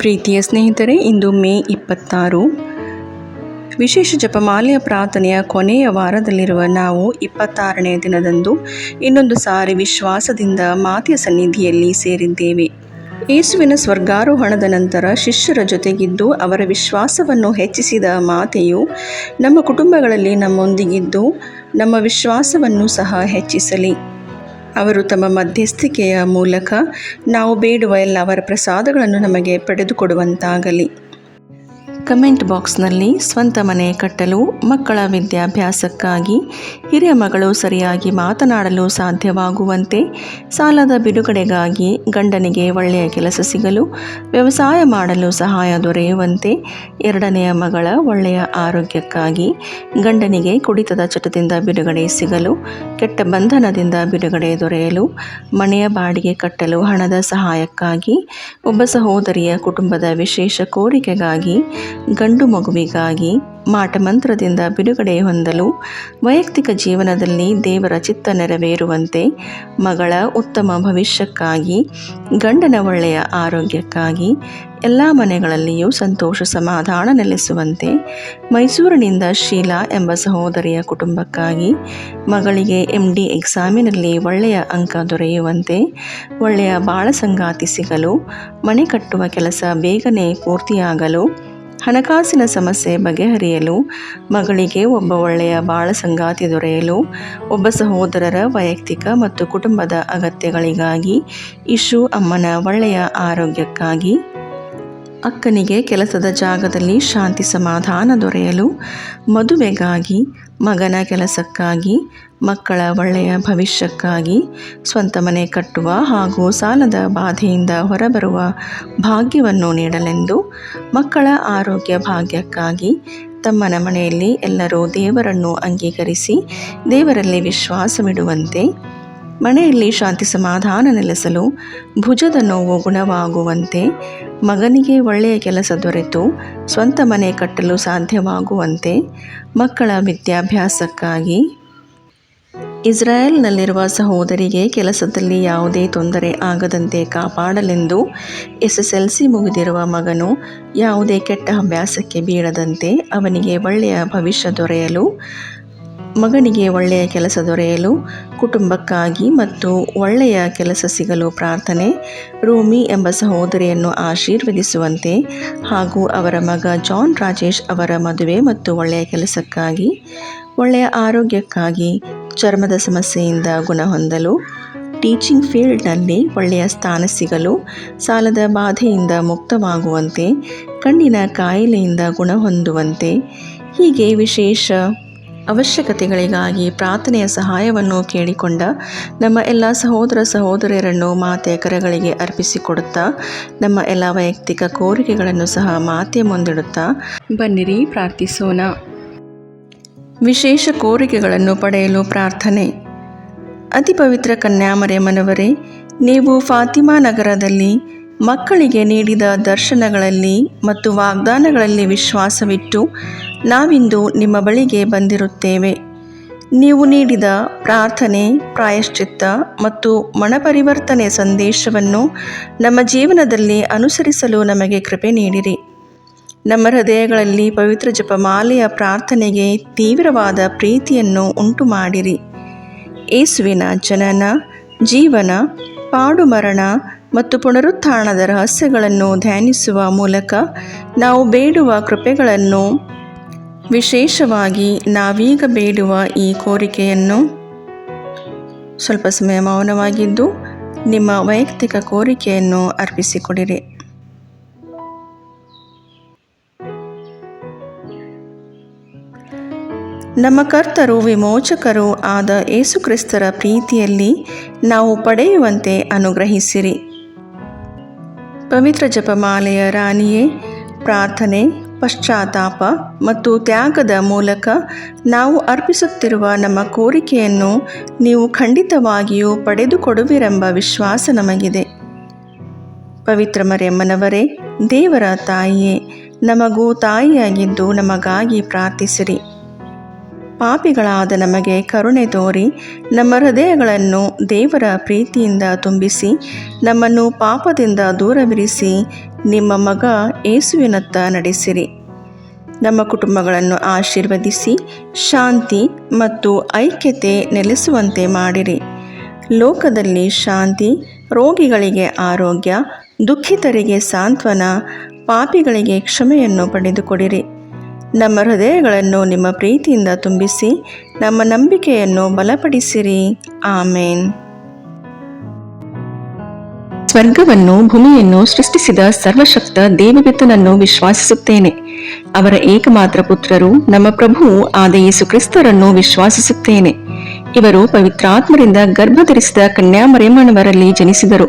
ಪ್ರೀತಿಯ ಸ್ನೇಹಿತರೆ, ಇಂದು ಮೇ 26. ವಿಶೇಷ ಜಪಮಾಲೆಯ ಪ್ರಾರ್ಥನೆಯ ಕೊನೆಯ ವಾರದಲ್ಲಿರುವ ನಾವು 26ನೇ ದಿನದಂದು ಇನ್ನೊಂದು ಸಾರಿ ವಿಶ್ವಾಸದಿಂದ ಮಾತೆಯ ಸನ್ನಿಧಿಯಲ್ಲಿ ಸೇರಿದ್ದೇವೆ. ಯೇಸುವಿನ ಸ್ವರ್ಗಾರೋಹಣದ ನಂತರ ಶಿಷ್ಯರ ಜೊತೆಗಿದ್ದು ಅವರ ವಿಶ್ವಾಸವನ್ನು ಹೆಚ್ಚಿಸಿದ ಮಾತೆಯು ನಮ್ಮ ಕುಟುಂಬಗಳಲ್ಲಿ ನಮ್ಮೊಂದಿಗಿದ್ದು ನಮ್ಮ ವಿಶ್ವಾಸವನ್ನು ಸಹ ಹೆಚ್ಚಿಸಲಿ. ಅವರು ತಮ್ಮ ಮಧ್ಯಸ್ಥಿಕೆಯ ಮೂಲಕ ನಾವು ಬೇಡುವ ಎಲ್ಲ ಅವರ ಪ್ರಸಾದಗಳನ್ನು ನಮಗೆ ಪಡೆದುಕೊಡುವಂತಾಗಲಿ. ಕಮೆಂಟ್ ಬಾಕ್ಸ್ನಲ್ಲಿ ಸ್ವಂತ ಮನೆ ಕಟ್ಟಲು, ಮಕ್ಕಳ ವಿದ್ಯಾಭ್ಯಾಸಕ್ಕಾಗಿ, ಹಿರಿಯ ಮಗಳು ಸರಿಯಾಗಿ ಮಾತನಾಡಲು ಸಾಧ್ಯವಾಗುವಂತೆ, ಸಾಲದ ಬಿಡುಗಡೆಗಾಗಿ, ಗಂಡನಿಗೆ ಒಳ್ಳೆಯ ಕೆಲಸ ಸಿಗಲು, ವ್ಯವಸಾಯ ಮಾಡಲು ಸಹಾಯ ದೊರೆಯುವಂತೆ, ಎರಡನೆಯ ಮಗಳ ಒಳ್ಳೆಯ ಆರೋಗ್ಯಕ್ಕಾಗಿ, ಗಂಡನಿಗೆ ಕುಡಿತದ ಚಟದಿಂದ ಬಿಡುಗಡೆ ಸಿಗಲು, ಕೆಟ್ಟ ಬಂಧನದಿಂದ ಬಿಡುಗಡೆ ದೊರೆಯಲು, ಮನೆಯ ಬಾಡಿಗೆ ಕಟ್ಟಲು ಹಣದ ಸಹಾಯಕ್ಕಾಗಿ, ಒಬ್ಬ ಸಹೋದರಿಯ ಕುಟುಂಬದ ವಿಶೇಷ ಕೋರಿಕೆಗಾಗಿ, ಗಂಡು ಮಗುವಿಗಾಗಿ, ಮಾಟಮಂತ್ರದಿಂದ ಬಿಡುಗಡೆ ಹೊಂದಲು, ವೈಯಕ್ತಿಕ ಜೀವನದಲ್ಲಿ ದೇವರ ಚಿತ್ತ ನೆರವೇರುವಂತೆ, ಮಗಳ ಉತ್ತಮ ಭವಿಷ್ಯಕ್ಕಾಗಿ, ಗಂಡನ ಒಳ್ಳೆಯ ಆರೋಗ್ಯಕ್ಕಾಗಿ, ಎಲ್ಲ ಮನೆಗಳಲ್ಲಿಯೂ ಸಂತೋಷ ಸಮಾಧಾನ ನೆಲೆಸುವಂತೆ, ಮೈಸೂರಿನಿಂದ ಶೀಲಾ ಎಂಬ ಸಹೋದರಿಯ ಕುಟುಂಬಕ್ಕಾಗಿ, ಮಗಳಿಗೆ MD ಎಕ್ಸಾಮಿನಲ್ಲಿ ಒಳ್ಳೆಯ ಅಂಕ ದೊರೆಯುವಂತೆ, ಒಳ್ಳೆಯ ಬಾಳ ಸಂಗಾತಿ ಸಿಗಲು, ಮನೆ ಕಟ್ಟುವ ಕೆಲಸ ಬೇಗನೆ ಪೂರ್ತಿಯಾಗಲು, ಹಣಕಾಸಿನ ಸಮಸ್ಯೆ ಬಗೆಹರಿಯಲು, ಮಗಳಿಗೆ ಒಬ್ಬ ಒಳ್ಳೆಯ ಬಾಳ ಸಂಗಾತಿ ದೊರೆಯಲು, ಒಬ್ಬ ಸಹೋದರರ ವೈಯಕ್ತಿಕ ಮತ್ತು ಕುಟುಂಬದ ಅಗತ್ಯಗಳಿಗಾಗಿ, ಇಶು ಅಮ್ಮನ ಒಳ್ಳೆಯ ಆರೋಗ್ಯಕ್ಕಾಗಿ, ಅಕ್ಕನಿಗೆ ಕೆಲಸದ ಜಾಗದಲ್ಲಿ ಶಾಂತಿ ಸಮಾಧಾನ ದೊರೆಯಲು, ಮದುವೆಗಾಗಿ, ಮಗನ ಕೆಲಸಕ್ಕಾಗಿ, ಮಕ್ಕಳ ಒಳ್ಳೆಯ ಭವಿಷ್ಯಕ್ಕಾಗಿ, ಸ್ವಂತ ಮನೆ ಕಟ್ಟುವ ಹಾಗೂ ಸಾಲದ ಬಾಧೆಯಿಂದ ಹೊರಬರುವ ಭಾಗ್ಯವನ್ನು ನೀಡಲೆಂದು, ಮಕ್ಕಳ ಆರೋಗ್ಯ ಭಾಗ್ಯಕ್ಕಾಗಿ, ತಮ್ಮನ ಮನೆಯಲ್ಲಿ ಎಲ್ಲರೂ ದೇವರನ್ನು ಅಂಗೀಕರಿಸಿ ದೇವರಲ್ಲಿ ವಿಶ್ವಾಸವಿಡುವಂತೆ, ಮನೆಯಲ್ಲಿ ಶಾಂತಿ ಸಮಾಧಾನ ನೆಲೆಸಲು, ಭುಜದ ನೋವು ಗುಣವಾಗುವಂತೆ, ಮಗನಿಗೆ ಒಳ್ಳೆಯ ಕೆಲಸ ದೊರೆತು ಸ್ವಂತ ಮನೆ ಕಟ್ಟಲು ಸಾಧ್ಯವಾಗುವಂತೆ, ಮಕ್ಕಳ ವಿದ್ಯಾಭ್ಯಾಸಕ್ಕಾಗಿ, ಇಸ್ರಾಯೇಲ್ನಲ್ಲಿರುವ ಸಹೋದರಿಗೆ ಕೆಲಸದಲ್ಲಿ ಯಾವುದೇ ತೊಂದರೆ ಆಗದಂತೆ ಕಾಪಾಡಲೆಂದು, SSLC ಮುಗಿದಿರುವ ಮಗನು ಯಾವುದೇ ಕೆಟ್ಟ ಅಭ್ಯಾಸಕ್ಕೆ ಬೀಳದಂತೆ ಅವನಿಗೆ ಒಳ್ಳೆಯ ಭವಿಷ್ಯ ದೊರೆಯಲು, ಮಗನಿಗೆ ಒಳ್ಳೆಯ ಕೆಲಸ ದೊರೆಯಲು, ಕುಟುಂಬಕ್ಕಾಗಿ ಮತ್ತು ಒಳ್ಳೆಯ ಕೆಲಸ ಸಿಗಲು ಪ್ರಾರ್ಥನೆ, ರೂಮಿ ಎಂಬ ಸಹೋದರಿಯನ್ನು ಆಶೀರ್ವದಿಸುವಂತೆ ಹಾಗೂ ಅವರ ಮಗ ಜಾನ್ ರಾಜೇಶ್ ಅವರ ಮದುವೆ ಮತ್ತು ಒಳ್ಳೆಯ ಕೆಲಸಕ್ಕಾಗಿ, ಒಳ್ಳೆಯ ಆರೋಗ್ಯಕ್ಕಾಗಿ, ಚರ್ಮದ ಸಮಸ್ಯೆಯಿಂದ ಗುಣ ಹೊಂದಲು, ಟೀಚಿಂಗ್ ಫೀಲ್ಡ್ನಲ್ಲಿ ಒಳ್ಳೆಯ ಸ್ಥಾನ ಸಿಗಲು, ಸಾಲದ ಬಾಧೆಯಿಂದ ಮುಕ್ತವಾಗುವಂತೆ, ಕಣ್ಣಿನ ಕಾಯಿಲೆಯಿಂದ ಗುಣ ಹೊಂದುವಂತೆ, ಹೀಗೆ ವಿಶೇಷ ಅವಶ್ಯಕತೆಗಳಿಗಾಗಿ ಪ್ರಾರ್ಥನೆಯ ಸಹಾಯವನ್ನು ಕೇಳಿಕೊಂಡ ನಮ್ಮ ಎಲ್ಲ ಸಹೋದರ ಸಹೋದರಿಯರನ್ನು ಮಾತೆಯ ಕರಗಳಿಗೆ ಅರ್ಪಿಸಿಕೊಡುತ್ತಾ, ನಮ್ಮ ಎಲ್ಲ ವೈಯಕ್ತಿಕ ಕೋರಿಕೆಗಳನ್ನು ಸಹ ಮಾತೆಯ ಮುಂದಿಡುತ್ತಾ ಬನ್ನಿರಿ ಪ್ರಾರ್ಥಿಸೋಣ. ವಿಶೇಷ ಕೋರಿಕೆಗಳನ್ನು ಪಡೆಯಲು ಪ್ರಾರ್ಥನೆ. ಅತಿ ಪವಿತ್ರ ಕನ್ಯಾಮರಿಯಮ್ಮನವರೇ, ನೀವು ಫಾತಿಮಾ ನಗರದಲ್ಲಿ ಮಕ್ಕಳಿಗೆ ನೀಡಿದ ದರ್ಶನಗಳಲ್ಲಿ ಮತ್ತು ವಾಗ್ದಾನಗಳಲ್ಲಿ ವಿಶ್ವಾಸವಿಟ್ಟು ನಾವಿಂದು ನಿಮ್ಮ ಬಳಿಗೆ ಬಂದಿರುತ್ತೇವೆ. ನೀವು ನೀಡಿದ ಪ್ರಾರ್ಥನೆ, ಪ್ರಾಯಶ್ಚಿತ್ತ ಮತ್ತು ಮನಪರಿವರ್ತನೆ ಸಂದೇಶವನ್ನು ನಮ್ಮ ಜೀವನದಲ್ಲಿ ಅನುಸರಿಸಲು ನಮಗೆ ಕೃಪೆ ನೀಡಿರಿ. ನಮ್ಮ ಹೃದಯಗಳಲ್ಲಿ ಪವಿತ್ರ ಜಪಮಾಲೆಯ ಪ್ರಾರ್ಥನೆಗೆ ತೀವ್ರವಾದ ಪ್ರೀತಿಯನ್ನು ಉಂಟು ಮಾಡಿರಿ. ಯೇಸುವಿನ ಜನನ, ಜೀವನ, ಪಾಡು ಮರಣ ಮತ್ತು ಪುನರುತ್ಥಾನದ ರಹಸ್ಯಗಳನ್ನು ಧ್ಯಾನಿಸುವ ಮೂಲಕ ನಾವು ಬೇಡುವ ಕೃಪೆಗಳನ್ನು, ವಿಶೇಷವಾಗಿ ನಾವೀಗ ಬೇಡುವ ಈ ಕೋರಿಕೆಯನ್ನು, ಸ್ವಲ್ಪ ಸಮಯ ಮೌನವಾಗಿದ್ದು ನಿಮ್ಮ ವೈಯಕ್ತಿಕ ಕೋರಿಕೆಯನ್ನು ಅರ್ಪಿಸಿಕೊಡಿರಿ. ನಮ್ಮ ಕರ್ತರು ವಿಮೋಚಕರೂ ಆದ ಯೇಸುಕ್ರಿಸ್ತರ ಪ್ರೀತಿಯಲ್ಲಿ ನಾವು ಪಡೆಯುವಂತೆ ಅನುಗ್ರಹಿಸಿರಿ. ಪವಿತ್ರ ಜಪಮಾಲೆಯ ರಾಣಿಯೇ, ಪ್ರಾರ್ಥನೆ, ಪಶ್ಚಾತ್ತಾಪ ಮತ್ತು ತ್ಯಾಗದ ಮೂಲಕ ನಾವು ಅರ್ಪಿಸುತ್ತಿರುವ ನಮ್ಮ ಕೋರಿಕೆಯನ್ನು ನೀವು ಖಂಡಿತವಾಗಿಯೂ ಪಡೆದುಕೊಡುವಿರೆಂಬ ವಿಶ್ವಾಸ ನಮಗಿದೆ. ಪವಿತ್ರ ಮರಿಯಮ್ಮನವರೇ, ದೇವರ ತಾಯಿಯೇ, ನಮಗೂ ತಾಯಿಯಾಗಿದ್ದು ನಮಗಾಗಿ ಪ್ರಾರ್ಥಿಸಿರಿ. ಪಾಪಿಗಳಾದ ನಮಗೆ ಕರುಣೆ ತೋರಿ ನಮ್ಮ ಹೃದಯಗಳನ್ನು ದೇವರ ಪ್ರೀತಿಯಿಂದ ತುಂಬಿಸಿ ನಮ್ಮನ್ನು ಪಾಪದಿಂದ ದೂರವಿರಿಸಿ ನಿಮ್ಮ ಮಗ ಯೇಸುವಿನತ್ತ ನಡೆಸಿರಿ. ನಮ್ಮ ಕುಟುಂಬಗಳನ್ನು ಆಶೀರ್ವದಿಸಿ ಶಾಂತಿ ಮತ್ತು ಐಕ್ಯತೆ ನೆಲೆಸುವಂತೆ ಮಾಡಿರಿ. ಲೋಕದಲ್ಲಿ ಶಾಂತಿ, ರೋಗಿಗಳಿಗೆ ಆರೋಗ್ಯ, ದುಃಖಿತರಿಗೆ ಸಾಂತ್ವನ, ಪಾಪಿಗಳಿಗೆ ಕ್ಷಮೆಯನ್ನು ಪಡೆದುಕೊಡಿರಿ. ನಮ್ಮ ಹೃದಯಗಳನ್ನು ನಿಮ್ಮ ಪ್ರೀತಿಯಿಂದ ತುಂಬಿಸಿ ನಮ್ಮ ನಂಬಿಕೆಯನ್ನು ಬಲಪಡಿಸಿರಿ. ಆಮೇನ್. ಸ್ವರ್ಗವನ್ನು ಭೂಮಿಯನ್ನು ಸೃಷ್ಟಿಸಿದ ಸರ್ವಶಕ್ತ ದೇವಪಿತನನ್ನು ವಿಶ್ವಾಸಿಸುತ್ತೇನೆ. ಅವರ ಏಕಮಾತ್ರ ಪುತ್ರರು ನಮ್ಮ ಪ್ರಭುವು ಆದ ಯೇಸು ಕ್ರಿಸ್ತರನ್ನು ವಿಶ್ವಾಸಿಸುತ್ತೇನೆ. ಇವರು ಪವಿತ್ರಾತ್ಮರಿಂದ ಗರ್ಭಧರಿಸಿದ ಕನ್ಯಾಮರಿಯಮ್ಮನವರಲ್ಲಿ ಜನಿಸಿದರು.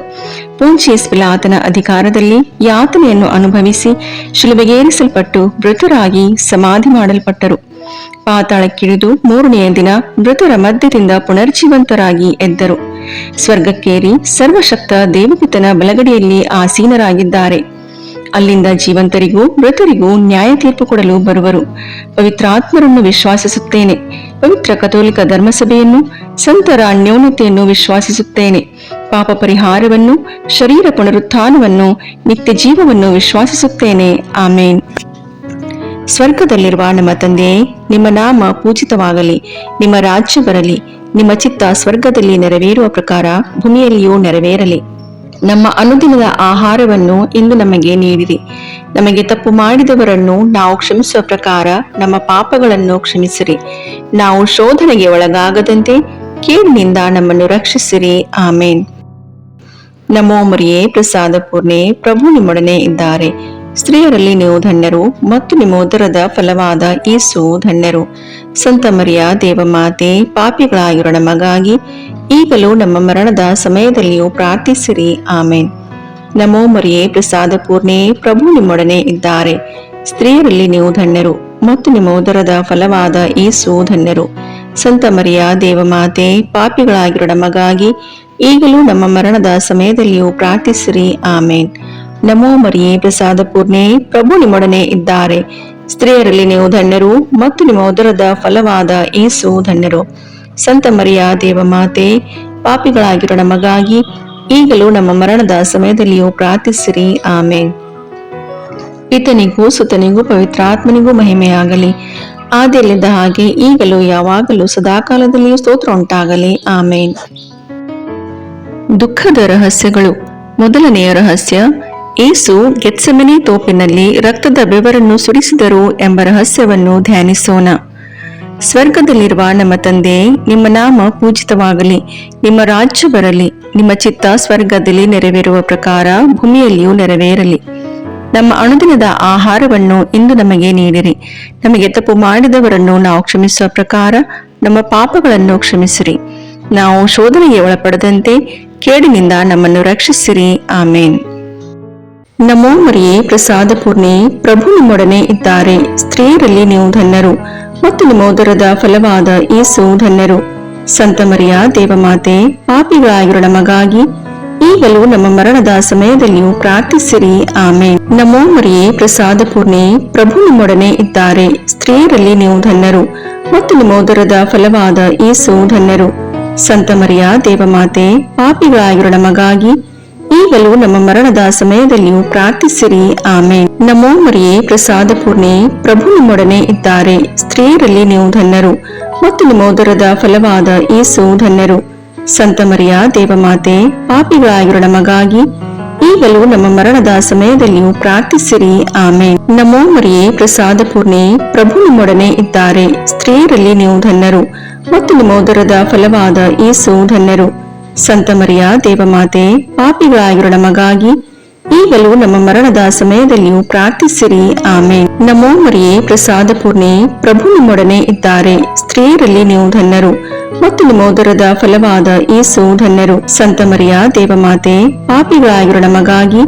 ಪೊಂಚಿಯಸ್ ಪಿಲಾತನ ಅಧಿಕಾರದಲ್ಲಿ ಯಾತನೆಯನ್ನು ಅನುಭವಿಸಿ ಶಿಲುಬೆಗೇರಿಸಲ್ಪಟ್ಟು ಮೃತರಾಗಿ ಸಮಾಧಿ ಮಾಡಲ್ಪಟ್ಟರು. ಪಾತಾಳಕ್ಕಿಳಿದು 3ನೆಯ ದಿನ ಮೃತರ ಮಧ್ಯದಿಂದ ಪುನರ್ಜೀವಂತರಾಗಿ ಎದ್ದರು. ಸ್ವರ್ಗಕ್ಕೇರಿ ಸರ್ವಶಕ್ತ ದೇವಪಿತನ ಬಲಗಡೆಯಲ್ಲಿ ಆಸೀನರಾಗಿದ್ದಾರೆ. ಅಲ್ಲಿಂದ ಜೀವಂತರಿಗೂ ಮೃತರಿಗೂ ನ್ಯಾಯ ತೀರ್ಪು ಕೊಡಲು ಬರುವರು. ಪವಿತ್ರಾತ್ಮರನ್ನು ವಿಶ್ವಾಸಿಸುತ್ತೇನೆ. ಪವಿತ್ರ ಕಥೋಲಿಕ ಧರ್ಮಸಭೆಯನ್ನು, ಸಂತರ ಅನ್ಯೋನ್ಯತೆಯನ್ನು ವಿಶ್ವಾಸಿಸುತ್ತೇನೆ. ಪಾಪ ಪರಿಹಾರವನ್ನು, ಶರೀರ ಪುನರುತ್ಥಾನವನ್ನು, ನಿತ್ಯ ಜೀವವನ್ನು ವಿಶ್ವಾಸಿಸುತ್ತೇನೆ. ಆಮೇನ್. ಸ್ವರ್ಗದಲ್ಲಿರುವ ನಮ್ಮ ತಂದೆಯೇ, ನಿಮ್ಮ ನಾಮ ಪೂಜಿತವಾಗಲಿ. ನಿಮ್ಮ ರಾಜ್ಯ ಬರಲಿ. ನಿಮ್ಮ ಚಿತ್ತ ಸ್ವರ್ಗದಲ್ಲಿ ನೆರವೇರುವ ಪ್ರಕಾರ ಭೂಮಿಯಲ್ಲಿಯೂ ನೆರವೇರಲಿ. ನಮ್ಮ ಅನುದಿನದ ಆಹಾರವನ್ನು ಇಂದು ನಮಗೆ ನೀಡಿರಿ. ನಮಗೆ ತಪ್ಪು ಮಾಡಿದವರನ್ನು ನಾವು ಕ್ಷಮಿಸುವ ಪ್ರಕಾರ ನಮ್ಮ ಪಾಪಗಳನ್ನು ಕ್ಷಮಿಸಿರಿ. ನಾವು ಶೋಧನೆಗೆ ಒಳಗಾಗದಂತೆ ಕೇಡಿನಿಂದ ನಮ್ಮನ್ನು ರಕ್ಷಿಸಿರಿ. ಆಮೇನ್. ನಮೋ ಮರಿಯೇ, ಪ್ರಸಾದ ಪೂರ್ಣೆ, ಪ್ರಭು ನಿಮ್ಮೊಡನೆ ಇದ್ದಾರೆ. ಸ್ತ್ರೀಯರಲ್ಲಿ ನೀವು ಧನ್ಯರು ಮತ್ತು ನಿಮ್ಮ ಉದರದ ಫಲವಾದ ಯೇಸು ಧನ್ಯರು. ಸಂತ ಮರಿಯ ದೇವಮಾತೆ, ಪಾಪಿಗಳಾಗಿರೋ ನಮಗಾಗಿ ಈಗಲೂ ನಮ್ಮ ಮರಣದ ಸಮಯದಲ್ಲಿಯೂ ಪ್ರಾರ್ಥಿಸಿರಿ. ಆಮೇನ್. ನಮೋ ಮರಿಯೇ, ಪ್ರಸಾದ ಪೂರ್ಣೆ, ಪ್ರಭು ನಿಮ್ಮೊಡನೆ ಇದ್ದಾರೆ. ಸ್ತ್ರೀಯರಲ್ಲಿ ನೀವು ಧನ್ಯರು ಮತ್ತು ನಿಮ್ಮ ಉದರದ ಫಲವಾದ ಯೇಸು ಧನ್ಯರು. ಸಂತ ಮರಿಯ ದೇವಮಾತೆ, ಪಾಪಿಗಳಾಗಿರೋ ನಮಗಾಗಿ ಈಗಲೂ ನಮ್ಮ ಮರಣದ ಸಮಯದಲ್ಲಿಯೂ ಪ್ರಾರ್ಥಿಸಿರಿ. ಆಮೇನ್. ನಮೋ ಮರಿಯೇ, ಪ್ರಸಾದ ಪೂರ್ಣೆ, ಪ್ರಭು ನಿಮ್ಮೊಡನೆ ಇದ್ದಾರೆ. ಸ್ತ್ರೀಯರಲ್ಲಿ ನೀವು ಧನ್ಯರು ಮತ್ತು ನಿಮ್ಮ ಉದರದ ಫಲವಾದ ಯೇಸು ಧನ್ಯರು. ಸಂತ ಮರಿಯ ದೇವಮಾತೆ, ಪಾಪಿಗಳಾಗಿರೋ ನಮಗಾಗಿ ಈಗಲೂ ನಮ್ಮ ಮರಣದ ಸಮಯದಲ್ಲಿಯೂ ಪ್ರಾರ್ಥಿಸಿರಿ. ಆಮೇನ್. ಪಿತನಿಗೂ ಸುತನಿಗೂ ಪವಿತ್ರಾತ್ಮನಿಗೂ ಮಹಿಮೆಯಾಗಲಿ. ಆದಿಯಲ್ಲಿದ್ದ ಹಾಗೆ ಈಗಲೂ ಯಾವಾಗಲೂ ಸದಾಕಾಲದಲ್ಲಿಯೂ ಸ್ತೋತ್ರ ಉಂಟಾಗಲಿ. ಆಮೇನ್. ದುಃಖದ ರಹಸ್ಯಗಳು. ಮೊದಲನೆಯ ರಹಸ್ಯ, ಯೇಸು ಗೆತ್ಸೆಮನೆ ತೋಪಿನಲ್ಲಿ ರಕ್ತದ ಬೆವರನ್ನು ಸುರಿಸಿದರು ಎಂಬ ರಹಸ್ಯವನ್ನು ಧ್ಯಾನಿಸೋಣ. ಸ್ವರ್ಗದಲ್ಲಿರುವ ನಮ್ಮ ತಂದೆ, ನಿಮ್ಮ ನಾಮ ಪೂಜಿತವಾಗಲಿ. ನಿಮ್ಮ ರಾಜ್ಯ ಬರಲಿ. ನಿಮ್ಮ ಚಿತ್ತ ಸ್ವರ್ಗದಲ್ಲಿ ನೆರವೇರುವ ಪ್ರಕಾರ ಭೂಮಿಯಲ್ಲಿಯೂ ನೆರವೇರಲಿ. ನಮ್ಮ ಅನುದಿನದ ಆಹಾರವನ್ನು ಇಂದು ನಮಗೆ ನೀಡಿರಿ. ನಮಗೆ ತಪ್ಪು ಮಾಡಿದವರನ್ನು ನಾವು ಕ್ಷಮಿಸುವ ಪ್ರಕಾರ ನಮ್ಮ ಪಾಪಗಳನ್ನು ಕ್ಷಮಿಸಿರಿ. ನಾವು ಶೋಧನೆಗೆ ಒಳಪಡದಂತೆ ಕೇಡಿನಿಂದ ನಮ್ಮನ್ನು ರಕ್ಷಿಸಿರಿ. ಆಮೇನ್. ನಮೋ ಮರಿಯೇ, ಪ್ರಸಾದ ಪೂರ್ಣೆ, ಪ್ರಭು ನಿಮ್ಮೊಡನೆ ಇದ್ದಾರೆ. ಸ್ತ್ರೀಯರಲ್ಲಿ ನೀವು ಧನ್ಯರು ಮತ್ತು ನಿಮ್ಮ ಉದರದ ಫಲವಾದ ಯೇಸು ಧನ್ಯರು. ಸಂತ ಮರಿಯ ದೇವಮಾತೆ, ಪಾಪಿಗಳಾಗಿರೋ ನಮಗಾಗಿ ಈಗಲೂ ನಮ್ಮ ಮರಣದ ಸಮಯದಲ್ಲಿಯೂ ಪ್ರಾರ್ಥಿಸಿರಿ. ಆಮೇನ್. ನಮೋ ಮರಿಯೇ, ಪ್ರಸಾದ ಪೂರ್ಣೆ, ಪ್ರಭು ನಿಮ್ಮೊಡನೆ ಇದ್ದಾರೆ. ಸ್ತ್ರೀಯರಲ್ಲಿ ನೀವು ಧನ್ಯರು ಮತ್ತು ನಿಮ್ಮ ಉದರದ ಫಲವಾದ ಯೇಸು ಧನ್ಯರು. ಸಂತ ಮರಿಯ ದೇವಮಾತೆ, ಪಾಪಿಗಳಾಗಿರೋ ನಮಗಾಗಿ ಈಗಲೂ ನಮ್ಮ ಮರಣದ ಸಮಯದಲ್ಲಿಯೂ ಪ್ರಾರ್ಥಿಸಿರಿ. ಆಮೇನ್. ನಮೋ ಮರಿಯೇ, ಪ್ರಸಾದ ಪೂರ್ಣೆ, ಪ್ರಭು ನಿಮ್ಮೊಡನೆ ಇದ್ದಾರೆ. ಸ್ತ್ರೀಯರಲ್ಲಿ ನೀವು ಧನ್ಯರು ಮತ್ತು ನಿಮ್ಮ ಉದರದ ಫಲವಾದ ಯೇಸು ಧನ್ಯರು. ಸಂತ ಮರಿಯ ದೇವಮಾತೆ, ಪಾಪಿಗಳಾಗಿರೋ ನಮಗಾಗಿ ಈಗಲೂ ನಮ್ಮ ಮರಣದ ಸಮಯದಲ್ಲಿಯೂ ಪ್ರಾರ್ಥಿಸಿರಿ. ಆಮೇನ್. ನಮೋ ಮರಿಯೇ, ಪ್ರಸಾದ ಪೂರ್ಣೆ, ಪ್ರಭು ನಿಮ್ಮೊಡನೆ ಇದ್ದಾರೆ. ಸ್ತ್ರೀಯರಲ್ಲಿ ನೀವು ಧನ್ಯರು ಮತ್ತು ನಿಮ್ಮ ಉದರದ ಫಲವಾದ ಯೇಸು ಧನ್ಯರು. ಸಂತ ಮರಿಯ ದೇವಮಾತೆ, ಪಾಪಿಗಳಾಗಿರೋ ನಮಗಾಗಿ ಈಗಲೂ ನಮ್ಮ ಮರಣದ ಸಮಯದಲ್ಲಿಯೂ ಪ್ರಾರ್ಥಿಸಿರಿ. ಆಮೇನ್. ನಮೋ ಮರಿಯೇ, ಪ್ರಸಾದ ಪೂರ್ಣೆ, ಪ್ರಭು ನಿಮ್ಮೊಡನೆ ಇದ್ದಾರೆ. ಸ್ತ್ರೀಯರಲ್ಲಿ ನೀವು ಧನ್ಯರು ಮತ್ತು ನಿಮ್ಮ ಉದರದ ಫಲವಾದ ಯೇಸು ಧನ್ಯರು. ಸಂತ ಮರಿಯ ದೇವಮಾತೆ, ಪಾಪಿಗಳಾಗಿರೋ ನಮಗಾಗಿ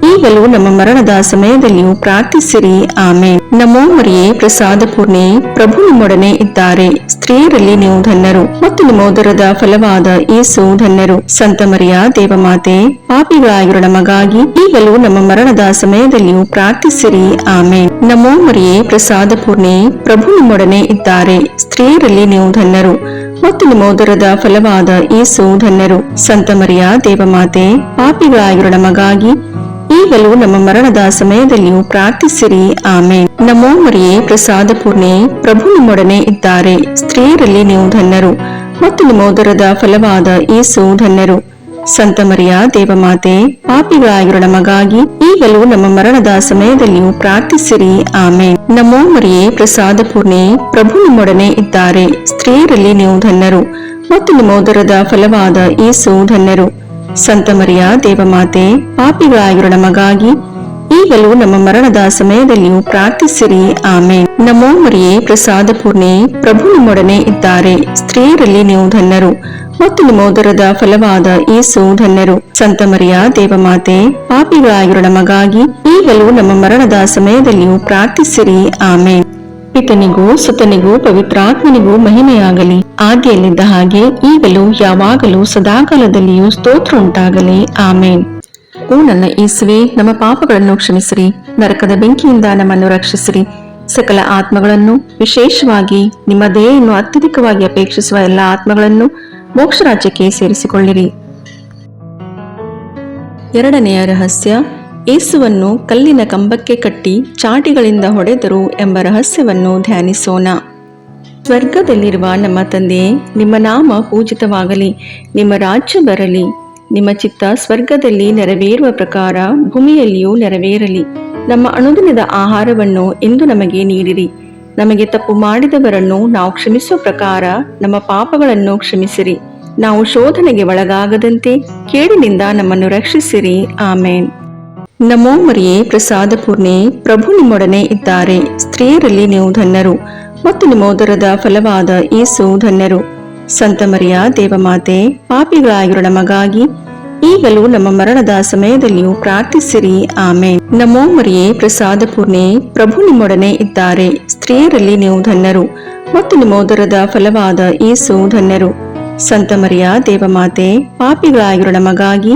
ಈಗಲೂ ನಮ್ಮ ಮರಣದ ಸಮಯದಲ್ಲಿಯೂ ಪ್ರಾರ್ಥಿಸಿರಿ. ಆಮೇನ್. ನಮೋ ಮರಿಯೇ, ಪ್ರಸಾದ ಪೂರ್ಣೆ, ಪ್ರಭು ನಿಮ್ಮೊಡನೆ ಇದ್ದಾರೆ. ಸ್ತ್ರೀಯರಲ್ಲಿ ನೀವು ಧನ್ಯರು ಮತ್ತು ನಿಮ್ಮ ಉದರದ ಫಲವಾದ ಯೇಸು ಧನ್ಯರು. ಸಂತ ಮರಿಯ ದೇವಮಾತೆ, ಪಾಪಿಗಳಾಗಿರೋ ನಮಗಾಗಿ ಈಗಲೂ ನಮ್ಮ ಮರಣದ ಸಮಯದಲ್ಲಿಯೂ ಪ್ರಾರ್ಥಿಸಿರಿ. ಆಮೇನ್. ನಮೋ ಮರಿಯೇ, ಪ್ರಸಾದ ಪೂರ್ಣೆ, ಪ್ರಭು ನಿಮ್ಮೊಡನೆ ಇದ್ದಾರೆ. ಸ್ತ್ರೀಯರಲ್ಲಿ ನೀವು ಧನ್ಯರು ಮತ್ತು ನಿಮ್ಮ ಉದರದ ಫಲವಾದ ಯೇಸು ಧನ್ಯರು. ಸಂತ ಮರಿಯ ದೇವಮಾತೆ, ಪಾಪಿಗಳಾಗಿರೋ ನಮಗಾಗಿ ಈಗಲೂ ನಮ್ಮ ಮರಣದ ಸಮಯದಲ್ಲಿಯೂ ಪ್ರಾರ್ಥಿಸಿರಿ. ಆಮೇನ್. ನಮೋ ಮರಿಯೇ, ಪ್ರಸಾದ ಪೂರ್ಣೆ, ಪ್ರಭು ನಿಮ್ಮೊಡನೆ ಇದ್ದಾರೆ. ಸ್ತ್ರೀಯರಲ್ಲಿ ನೀವು ಧನ್ಯರು ಮತ್ತು ನಿಮ್ಮ ಉದರದ ಫಲವಾದ ಯೇಸು ಧನ್ಯರು. ಸಂತ ಮರಿಯ ದೇವಮಾತೆ, ಪಾಪಿಗಳಾಗಿರೋ ನಮಗಾಗಿ ಈಗಲೂ ನಮ್ಮ ಮರಣದ ಸಮಯದಲ್ಲಿಯೂ ಪ್ರಾರ್ಥಿಸಿರಿ. ಆಮೇನ್. ನಮೋ ಮರಿಯೇ, ಪ್ರಸಾದ ಪೂರ್ಣೆ, ಪ್ರಭು ನಿಮ್ಮೊಡನೆ ಇದ್ದಾರೆ. ಸ್ತ್ರೀಯರಲ್ಲಿ ನೀವು ಧನ್ಯರು ಮತ್ತು ನಿಮ್ಮ ಉದರದ ಫಲವಾದ ಯೇಸು ಧನ್ಯರು. ಸಂತ ಮರಿಯ ದೇವಮಾತೆ, ಪಾಪಿಗಳಾಗಿರೋ ನಮಗಾಗಿ ಈಗಲೂ ನಮ್ಮ ಮರಣದ ಸಮಯದಲ್ಲಿಯೂ ಪ್ರಾರ್ಥಿಸಿರಿ. ಆಮೇನ್. ನಮೋ ಮರಿಯೇ, ಪ್ರಸಾದ ಪೂರ್ಣೆ, ಪ್ರಭು ನಿಮ್ಮೊಡನೆ ಇದ್ದಾರೆ. ಸ್ತ್ರೀಯರಲ್ಲಿ ನೀವು ಧನ್ಯರು ಮತ್ತು ನಿಮ್ಮ ಉದರದ ಫಲವಾದ ಯೇಸು ಧನ್ಯರು. ಸಂತ ಮರಿಯ ದೇವಮಾತೆ, ಪಾಪಿಗಳಾಗಿರೋ ನಮಗಾಗಿ ಈಗಲೂ ನಮ್ಮ ಮರಣದ ಸಮಯದಲ್ಲಿಯೂ ಪ್ರಾರ್ಥಿಸಿರಿ. ಆಮೇನ್. ಪಿತನಿಗೂ ಸುತನಿಗೂ ಪವಿತ್ರಾತ್ಮನಿಗೂ ಮಹಿಮೆಯಾಗಲಿ, ಆದಿಯಲ್ಲಿದ್ದ ಹಾಗೆ ಈಗಲೂ ಯಾವಾಗಲೂ ಸದಾಕಾಲದಲ್ಲಿಯೂ ಸ್ತೋತ್ರ ಉಂಟಾಗಲಿ. ಆಮೇನ್. ಓ ನನ್ನ ಯೇಸುವೆ, ನಮ್ಮ ಪಾಪಗಳನ್ನು ಕ್ಷಮಿಸಿರಿ, ನರಕದ ಬೆಂಕಿಯಿಂದ ನಮ್ಮನ್ನು ರಕ್ಷಿಸಿರಿ, ಸಕಲ ಆತ್ಮಗಳನ್ನು, ವಿಶೇಷವಾಗಿ ನಿಮ್ಮ ದಯೆಯನ್ನು ಅತ್ಯಧಿಕವಾಗಿ ಅಪೇಕ್ಷಿಸುವ ಎಲ್ಲ ಆತ್ಮಗಳನ್ನು ಮೋಕ್ಷ ರಾಜ್ಯಕ್ಕೆ ಸೇರಿಸಿಕೊಳ್ಳಿರಿ. ಎರಡನೆಯ ರಹಸ್ಯ, ಯೇಸುವನ್ನು ಕಲ್ಲಿನ ಕಂಬಕ್ಕೆ ಕಟ್ಟಿ ಚಾಟಿಗಳಿಂದ ಹೊಡೆದರು ಎಂಬ ರಹಸ್ಯವನ್ನು ಧ್ಯಾನಿಸೋಣ. ಸ್ವರ್ಗದಲ್ಲಿರುವ ನಮ್ಮ ತಂದೆಯೇ, ನಿಮ್ಮ ನಾಮ ಪೂಜಿತವಾಗಲಿ, ನಿಮ್ಮ ರಾಜ್ಯ ಬರಲಿ, ನಿಮ್ಮ ಚಿತ್ತ ಸ್ವರ್ಗದಲ್ಲಿ ನೆರವೇರುವ ಪ್ರಕಾರ ಭೂಮಿಯಲ್ಲಿಯೂ ನೆರವೇರಲಿ. ನಮ್ಮ ಅನುದಿನದ ಆಹಾರವನ್ನು ಇಂದು ನಮಗೆ ನೀಡಿರಿ. ನಮಗೆ ತಪ್ಪು ಮಾಡಿದವರನ್ನು ನಾವು ಕ್ಷಮಿಸುವ ಪ್ರಕಾರ ನಮ್ಮ ಪಾಪಗಳನ್ನು ಕ್ಷಮಿಸಿರಿ. ನಾವು ಶೋಧನೆಗೆ ಒಳಗಾಗದಂತೆ ಕೇಡಿನಿಂದ ನಮ್ಮನ್ನು ರಕ್ಷಿಸಿರಿ. ಆಮೇನ್. ನಮೋ ಮರಿಯೇ, ಪ್ರಸಾದ ಪೂರ್ಣೆ, ಪ್ರಭು ನಿಮ್ಮೊಡನೆ ಇದ್ದಾರೆ. ಸ್ತ್ರೀಯರಲ್ಲಿ ನೀವು ಧನ್ಯರು ಮತ್ತು ನಿಮ್ಮ ಉದರದ ಫಲವಾದ ಯೇಸು ಧನ್ಯರು. ಸಂತ ಮರಿಯ ದೇವಮಾತೆ, ಪಾಪಿಗಳಾಗಿರೋ ನಮಗಾಗಿ ಈಗಲೂ ನಮ್ಮ ಮರಣದ ಸಮಯದಲ್ಲಿಯೂ ಪ್ರಾರ್ಥಿಸಿರಿ. ಆಮೇನ್. ನಮೋ ಮರಿಯೇ, ಪ್ರಸಾದ ಪೂರ್ಣೆ, ಪ್ರಭು ನಿಮ್ಮೊಡನೆ ಇದ್ದಾರೆ. ಸ್ತ್ರೀಯರಲ್ಲಿ ನೀವು ಧನ್ಯರು ಮತ್ತು ನಿಮ್ಮ ಉದರದ ಫಲವಾದ ಯೇಸು ಧನ್ಯರು. ಸಂತ ಮರಿಯ ದೇವಮಾತೆ, ಪಾಪಿಗಳಾಗಿರೋ ನಮಗಾಗಿ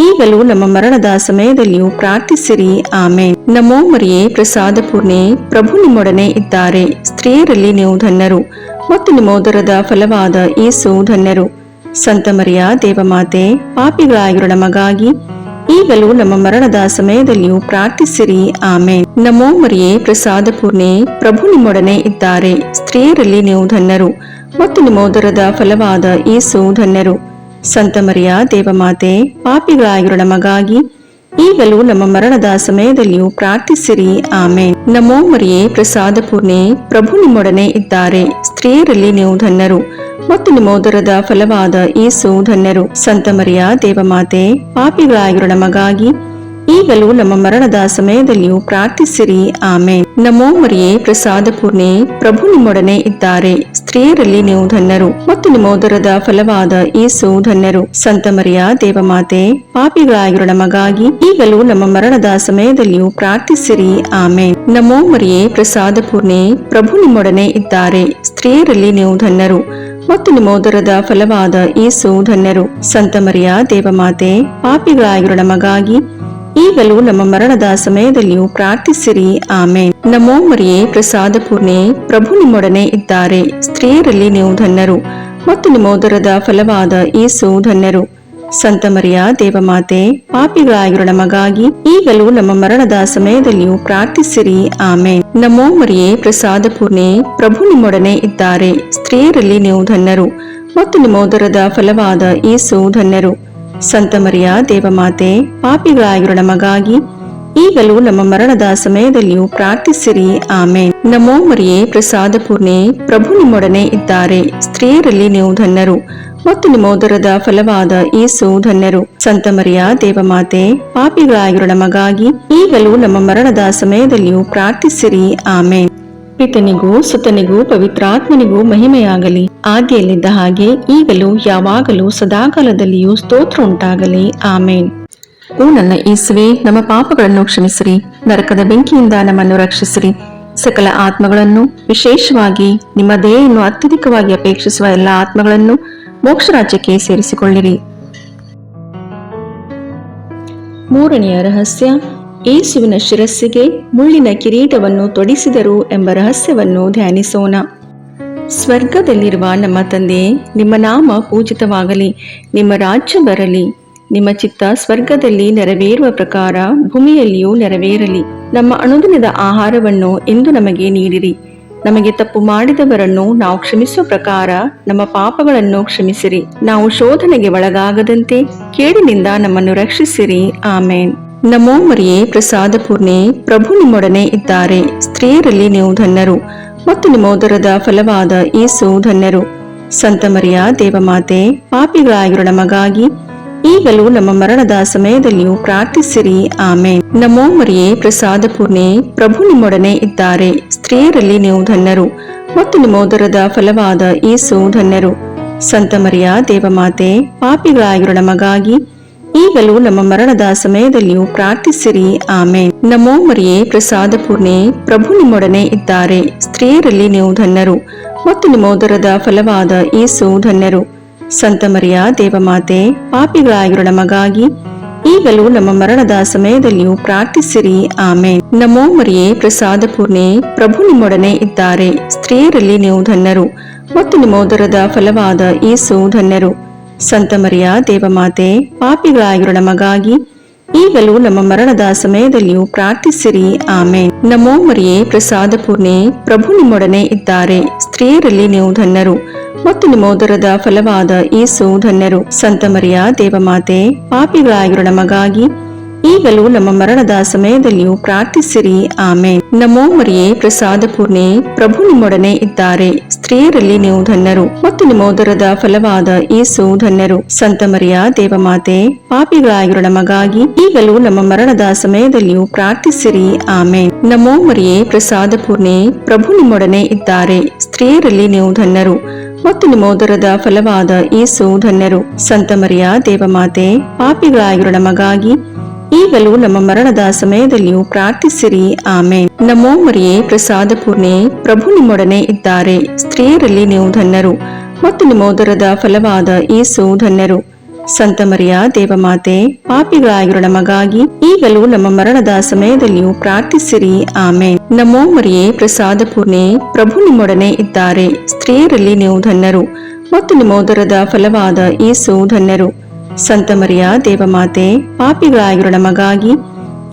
ಈಗಲೂ ನಮ್ಮ ಮರಣದ ಸಮಯದಲ್ಲಿಯೂ ಪ್ರಾರ್ಥಿಸಿರಿ. ಆಮೇನ್. ನಮೋ ಮರಿಯೇ, ಪ್ರಸಾದ ಪೂರ್ಣೆ, ಪ್ರಭು ನಿಮ್ಮೊಡನೆ ಇದ್ದಾರೆ. ಸ್ತ್ರೀಯರಲ್ಲಿ ನೀವು ಧನ್ಯರು ಮತ್ತು ನಿಮ್ಮ ಉದರದ ಫಲವಾದ ಯೇಸು ಧನ್ಯರು. ಸಂತ ಮರಿಯ ದೇವಮಾತೆ, ಪಾಪಿಗಳಾಗಿರೋ ನಮಗಾಗಿ ಈಗಲೂ ನಮ್ಮ ಮರಣದ ಸಮಯದಲ್ಲಿಯೂ ಪ್ರಾರ್ಥಿಸಿರಿ. ಆಮೇನ್. ನಮೋ ಮರಿಯೇ, ಪ್ರಸಾದ ಪೂರ್ಣೆ, ಪ್ರಭು ನಿಮ್ಮೊಡನೆ ಇದ್ದಾರೆ. ಸ್ತ್ರೀಯರಲ್ಲಿ ನೀವು ಧನ್ಯರು ಮತ್ತು ನಿಮ್ಮ ಉದರದ ಫಲವಾದ ಯೇಸು ಧನ್ಯರು. ಸಂತ ಮರಿಯ ದೇವಮಾತೆ, ಪಾಪಿಗಳಾಗಿರೋ ನಮಗಾಗಿ ಈಗಲೂ ನಮ್ಮ ಮರಣದ ಸಮಯದಲ್ಲಿಯೂ ಪ್ರಾರ್ಥಿಸಿರಿ. ಆಮೇನ್. ನಮೋ ಮರಿಯೇ, ಪ್ರಸಾದ ಪೂರ್ಣೆ, ಪ್ರಭು ನಿಮ್ಮೊಡನೆ ಇದ್ದಾರೆ. ಸ್ತ್ರೀಯರಲ್ಲಿ ನೀವು ಧನ್ಯರು ಮತ್ತು ನಿಮ್ಮ ಉದರದ ಫಲವಾದ ಯೇಸು ಧನ್ಯರು. ಸಂತ ಮರಿಯ ದೇವಮಾತೆ, ಪಾಪಿಗಳಾಗಿರೋ ನಮಗಾಗಿ ಈಗಲೂ ನಮ್ಮ ಮರಣದ ಸಮಯದಲ್ಲಿಯೂ ಪ್ರಾರ್ಥಿಸಿರಿ. ಆಮೇನ್. ನಮೋ ಮರಿಯೇ, ಪ್ರಸಾದ ಪೂರ್ಣೆ, ಪ್ರಭು ನಿಮ್ಮೊಡನೆ ಇದ್ದಾರೆ. ಸ್ತ್ರೀಯರಲ್ಲಿ ನೀವು ಧನ್ಯರು ಮತ್ತು ನಿಮ್ಮ ಉದರದ ಫಲವಾದ ಯೇಸು ಧನ್ಯರು. ಸಂತ ಮರಿಯ ದೇವಮಾತೆ, ಪಾಪಿಗಳಾಗಿರೋ ನಮಗಾಗಿ ಈಗಲೂ ನಮ್ಮ ಮರಣದ ಸಮಯದಲ್ಲಿಯೂ ಪ್ರಾರ್ಥಿಸಿರಿ. ಆಮೇನ್. ನಮೋ ಮರಿಯೇ, ಪ್ರಸಾದ ಪೂರ್ಣೆ, ಪ್ರಭು ನಿಮ್ಮೊಡನೆ ಇದ್ದಾರೆ. ಸ್ತ್ರೀಯರಲ್ಲಿ ನೀವು ಧನ್ಯರು ಮತ್ತು ನಿಮ್ಮ ಉದರದ ಫಲವಾದ ಯೇಸು ಧನ್ಯರು. ಸಂತ ಮರಿಯ ದೇವಮಾತೆ, ಪಾಪಿಗಳಾಗಿರೋ ನಮಗಾಗಿ ಈಗಲೂ ನಮ್ಮ ಮರಣದ ಸಮಯದಲ್ಲಿಯೂ ಪ್ರಾರ್ಥಿಸಿರಿ. ಆಮೇನ್. ನಮೋ ಮರಿಯೇ, ಪ್ರಸಾದ ಪೂರ್ಣೆ, ಪ್ರಭು ನಿಮ್ಮೊಡನೆ ಇದ್ದಾರೆ. ಸ್ತ್ರೀಯರಲ್ಲಿ ನೀವು ಧನ್ಯರು ಮತ್ತು ನಿಮ್ಮ ಉದರದ ಫಲವಾದ ಯೇಸು ಧನ್ಯರು. ಸಂತ ಮರಿಯ ದೇವಮಾತೆ, ಪಾಪಿಗಳಾಗಿರೋ ನಮಗಾಗಿ ಈಗಲೂ ನಮ್ಮ ಮರಣದ ಸಮಯದಲ್ಲಿಯೂ ಪ್ರಾರ್ಥಿಸಿರಿ. ಆಮೇನ್. ನಮೋ ಮರಿಯೇ, ಪ್ರಸಾದ ಪೂರ್ಣೆ, ಪ್ರಭು ನಿಮ್ಮೊಡನೆ ಇದ್ದಾರೆ. ಸ್ತ್ರೀಯರಲ್ಲಿ ನೀವು ಧನ್ಯರು ಮತ್ತು ನಿಮ್ಮ ಉದರದ ಫಲವಾದ ಯೇಸು ಧನ್ಯರು. ಸಂತ ಮರಿಯ ದೇವಮಾತೆ, ಪಾಪಿಗಳಾಗಿರೋ ನಮಗಾಗಿ ಈಗಲೂ ನಮ್ಮ ಮರಣದ ಸಮಯದಲ್ಲಿಯೂ ಪ್ರಾರ್ಥಿಸಿರಿ. ಆಮೇನ್. ನಮೋ ಮರಿಯೇ, ಪ್ರಸಾದ ಪೂರ್ಣೆ, ಪ್ರಭು ನಿಮ್ಮೊಡನೆ ಇದ್ದಾರೆ. ಸ್ತ್ರೀಯರಲ್ಲಿ ನೀವು ಧನ್ಯರು ಮತ್ತು ನಿಮ್ಮ ಉದರದ ಫಲವಾದ ಯೇಸು ಧನ್ಯರು. ಸಂತ ಮರಿಯ ದೇವಮಾತೆ, ಪಾಪಿಗಳಾಗಿರೋ ನಮಗಾಗಿ ಈಗಲೂ ನಮ್ಮ ಮರಣದ ಸಮಯದಲ್ಲಿಯೂ ಪ್ರಾರ್ಥಿಸಿರಿ. ಆಮೇನ್. ಪಿತನಿಗೂ ಸುತನಿಗೂ ಪವಿತ್ರಾತ್ಮನಿಗೂ ಮಹಿಮೆಯಾಗಲಿ, ಆದಿಯಲ್ಲಿದ್ದ ಹಾಗೆ ಈಗಲೂ ಯಾವಾಗಲೂ ಸದಾಕಾಲದಲ್ಲಿಯೂ ಸ್ತೋತ್ರ ಉಂಟಾಗಲಿ. ಆಮೇನ್. ಓ ನನ್ನ ಯೇಸುವೆ, ನಮ್ಮ ಪಾಪಗಳನ್ನು ಕ್ಷಮಿಸಿರಿ, ನರಕದ ಬೆಂಕಿಯಿಂದ ನಮ್ಮನ್ನು ರಕ್ಷಿಸಿರಿ, ಸಕಲ ಆತ್ಮಗಳನ್ನು, ವಿಶೇಷವಾಗಿ ನಿಮ್ಮ ದಯೆಯನ್ನು ಅತ್ಯಧಿಕವಾಗಿ ಅಪೇಕ್ಷಿಸುವ ಎಲ್ಲ ಆತ್ಮಗಳನ್ನು ಮೋಕ್ಷ ರಾಜ್ಯಕ್ಕೆ ಸೇರಿಸಿಕೊಳ್ಳಿರಿ. ಮೂರನೆಯ ರಹಸ್ಯ, ಯೇಸುವಿನ ಶಿರಸ್ಸಿಗೆ ಮುಳ್ಳಿನ ಕಿರೀಟವನ್ನು ತೊಡಿಸಿದರು ಎಂಬ ರಹಸ್ಯವನ್ನು ಧ್ಯಾನಿಸೋಣ. ಸ್ವರ್ಗದಲ್ಲಿರುವ ನಮ್ಮ ತಂದೆಯೇ, ನಿಮ್ಮ ನಾಮ ಪೂಜಿತವಾಗಲಿ, ನಿಮ್ಮ ರಾಜ್ಯ ಬರಲಿ, ನಿಮ್ಮ ಚಿತ್ತ ಸ್ವರ್ಗದಲ್ಲಿ ನೆರವೇರುವ ಪ್ರಕಾರ ಭೂಮಿಯಲ್ಲಿಯೂ ನೆರವೇರಲಿ. ನಮ್ಮ ಅನುದಿನದ ಆಹಾರವನ್ನು ಇಂದು ನಮಗೆ ನೀಡಿರಿ. ನಮಗೆ ತಪ್ಪು ಮಾಡಿದವರನ್ನು ನಾವು ಕ್ಷಮಿಸುವ ಪ್ರಕಾರ ನಮ್ಮ ಪಾಪಗಳನ್ನು ಕ್ಷಮಿಸಿರಿ. ನಾವು ಶೋಧನೆಗೆ ಒಳಗಾಗದಂತೆ ಕೇಡಿನಿಂದ ನಮ್ಮನ್ನು ರಕ್ಷಿಸಿರಿ. ಆಮೇನ್. ನಮೋ ಮರಿಯೇ, ಪ್ರಸಾದ ಪೂರ್ಣೆ, ಪ್ರಭು ನಿಮ್ಮೊಡನೆ ಇದ್ದಾರೆ. ಸ್ತ್ರೀಯರಲ್ಲಿ ನೀವು ಧನ್ಯರು ಮತ್ತು ನಿಮ್ಮ ಉದರದ ಫಲವಾದ ಯೇಸು ಧನ್ಯರು. ಸಂತ ಮರಿಯ ದೇವಮಾತೆ, ಪಾಪಿಗಳಾಗಿರೋ ನಮಗಾಗಿ ಈಗಲೂ ನಮ್ಮ ಮರಣದ ಸಮಯದಲ್ಲಿಯೂ ಪ್ರಾರ್ಥಿಸಿರಿ. ಆಮೇನ್. ನಮೋ ಮರಿಯೇ, ಪ್ರಸಾದ ಪೂರ್ಣೆ, ಪ್ರಭು ನಿಮ್ಮೊಡನೆ ಇದ್ದಾರೆ. ಸ್ತ್ರೀಯರಲ್ಲಿ ನೀವು ಧನ್ಯರು ಮತ್ತು ನಿಮ್ಮ ಉದರದ ಫಲವಾದ ಯೇಸು ಧನ್ಯರು. ಸಂತ ಮರಿಯ ದೇವಮಾತೆ, ಪಾಪಿಗಳಾಗಿರೋ ನಮಗಾಗಿ ಈಗಲೂ ನಮ್ಮ ಮರಣದ ಸಮಯದಲ್ಲಿಯೂ ಪ್ರಾರ್ಥಿಸಿರಿ. ಆಮೇನ್. ನಮೋ ಮರಿಯೇ, ಪ್ರಸಾದ ಪೂರ್ಣೆ, ಪ್ರಭು ನಿಮ್ಮೊಡನೆ ಇದ್ದಾರೆ. ಸ್ತ್ರೀಯರಲ್ಲಿ ನೀವು ಧನ್ಯರು ಮತ್ತು ನಿಮ್ಮ ಉದರದ ಫಲವಾದ ಯೇಸು ಧನ್ಯರು. ಸಂತ ಮರಿಯ ದೇವಮಾತೆ, ಪಾಪಿಗಳಾಗಿರೋ ನಮಗಾಗಿ ಈಗಲೂ ನಮ್ಮ ಮರಣದ ಸಮಯದಲ್ಲಿಯೂ ಪ್ರಾರ್ಥಿಸಿರಿ. ಆಮೇನ್. ನಮೋ ಮರಿಯೇ, ಪ್ರಸಾದ ಪೂರ್ಣೆ, ಪ್ರಭು ನಿಮ್ಮೊಡನೆ ಇದ್ದಾರೆ. ಸ್ತ್ರೀಯರಲ್ಲಿ ನೀವು ಧನ್ಯರು ಮತ್ತು ನಿಮ್ಮ ಉದರದ ಫಲವಾದ ಯೇಸು ಧನ್ಯರು. ಸಂತ ಮರಿಯ ದೇವಮಾತೆ, ಪಾಪಿಗಳಾಗಿರೋ ನಮಗಾಗಿ ಈಗಲೂ ನಮ್ಮ ಮರಣದ ಸಮಯದಲ್ಲಿಯೂ ಪ್ರಾರ್ಥಿಸಿರಿ. ಆಮೇನ್. ನಮೋ ಮರಿಯೇ, ಪ್ರಸಾದ ಪೂರ್ಣೆ, ಪ್ರಭು ನಿಮ್ಮೊಡನೆ ಇದ್ದಾರೆ. ಸ್ತ್ರೀಯರಲ್ಲಿ ನೀವು ಧನ್ಯರು ಮತ್ತು ನಿಮ್ಮ ಉದರದ ಫಲವಾದ ಯೇಸು ಧನ್ಯರು. ಸಂತ ಮರಿಯ ದೇವಮಾತೆ, ಪಾಪಿಗಳಾಗಿರೋ ನಮಗಾಗಿ ಈಗಲೂ ನಮ್ಮ ಮರಣದ ಸಮಯದಲ್ಲಿಯೂ ಪ್ರಾರ್ಥಿಸಿರಿ. ಆಮೇನ್. ನಮೋ ಮರಿಯೇ, ಪ್ರಸಾದ ಪೂರ್ಣೆ, ಪ್ರಭು ನಿಮ್ಮೊಡನೆ ಇದ್ದಾರೆ. ಸ್ತ್ರೀಯರಲ್ಲಿ ನೀವು ಧನ್ಯರು ಮತ್ತು ನಿಮ್ಮ ಉದರದ ಫಲವಾದ ಯೇಸು ಧನ್ಯರು. ಸಂತ ಮರಿಯ ದೇವಮಾತೆ, ಪಾಪಿಗಳಾಗಿರೋ ನಮಗಾಗಿ ಈಗಲೂ ನಮ್ಮ ಮರಣದ ಸಮಯದಲ್ಲಿಯೂ ಪ್ರಾರ್ಥಿಸಿರಿ. ಆಮೇನ್. ನಮೋ ಮರಿಯೇ, ಪ್ರಸಾದ ಪೂರ್ಣೆ, ಪ್ರಭು ನಿಮ್ಮೊಡನೆ ಇದ್ದಾರೆ. ಸ್ತ್ರೀಯರಲ್ಲಿ ನೀವು ಧನ್ಯರು ಮತ್ತು ನಿಮ್ಮ ಉದರದ ಫಲವಾದ ಯೇಸು ಧನ್ಯರು. ಸಂತ ಮರಿಯ ದೇವಮಾತೆ, ಪಾಪಿಗಳಾಗಿರೋ ನಮಗಾಗಿ ಈಗಲೂ ನಮ್ಮ ಮರಣದ ಸಮಯದಲ್ಲಿಯೂ ಪ್ರಾರ್ಥಿಸಿರಿ. ಆಮೇನ್. ನಮೋ ಮರಿಯೇ, ಪ್ರಸಾದ ಪೂರ್ಣೆ, ಪ್ರಭು ನಿಮ್ಮೊಡನೆ ಇದ್ದಾರೆ. ಸ್ತ್ರೀಯರಲ್ಲಿ ನೀವು ಧನ್ಯರು ಮತ್ತು ನಿಮ್ಮ ಉದರದ ಫಲವಾದ ಯೇಸು ಧನ್ಯರು. ಸಂತ ಮರಿಯ ದೇವಮಾತೆ, ಪಾಪಿಗಳಾಗಿರೋ ನಮಗಾಗಿ ಈಗಲೂ ನಮ್ಮ ಮರಣದ ಸಮಯದಲ್ಲಿಯೂ ಪ್ರಾರ್ಥಿಸಿರಿ. ಆಮೇನ್. ನಮೋ ಮರಿಯೇ, ಪ್ರಸಾದ ಪೂರ್ಣೆ, ಪ್ರಭು ನಿಮ್ಮೊಡನೆ ಇದ್ದಾರೆ. ಸ್ತ್ರೀಯರಲ್ಲಿ ನೀವು ಧನ್ಯರು ಮತ್ತು ನಿಮ್ಮ ಉದರದ ಫಲವಾದ ಯೇಸು ಧನ್ಯರು. ಸಂತ ಮರಿಯ ದೇವಮಾತೆ, ಪಾಪಿಗಳಾಗಿರೋ ನಮಗಾಗಿ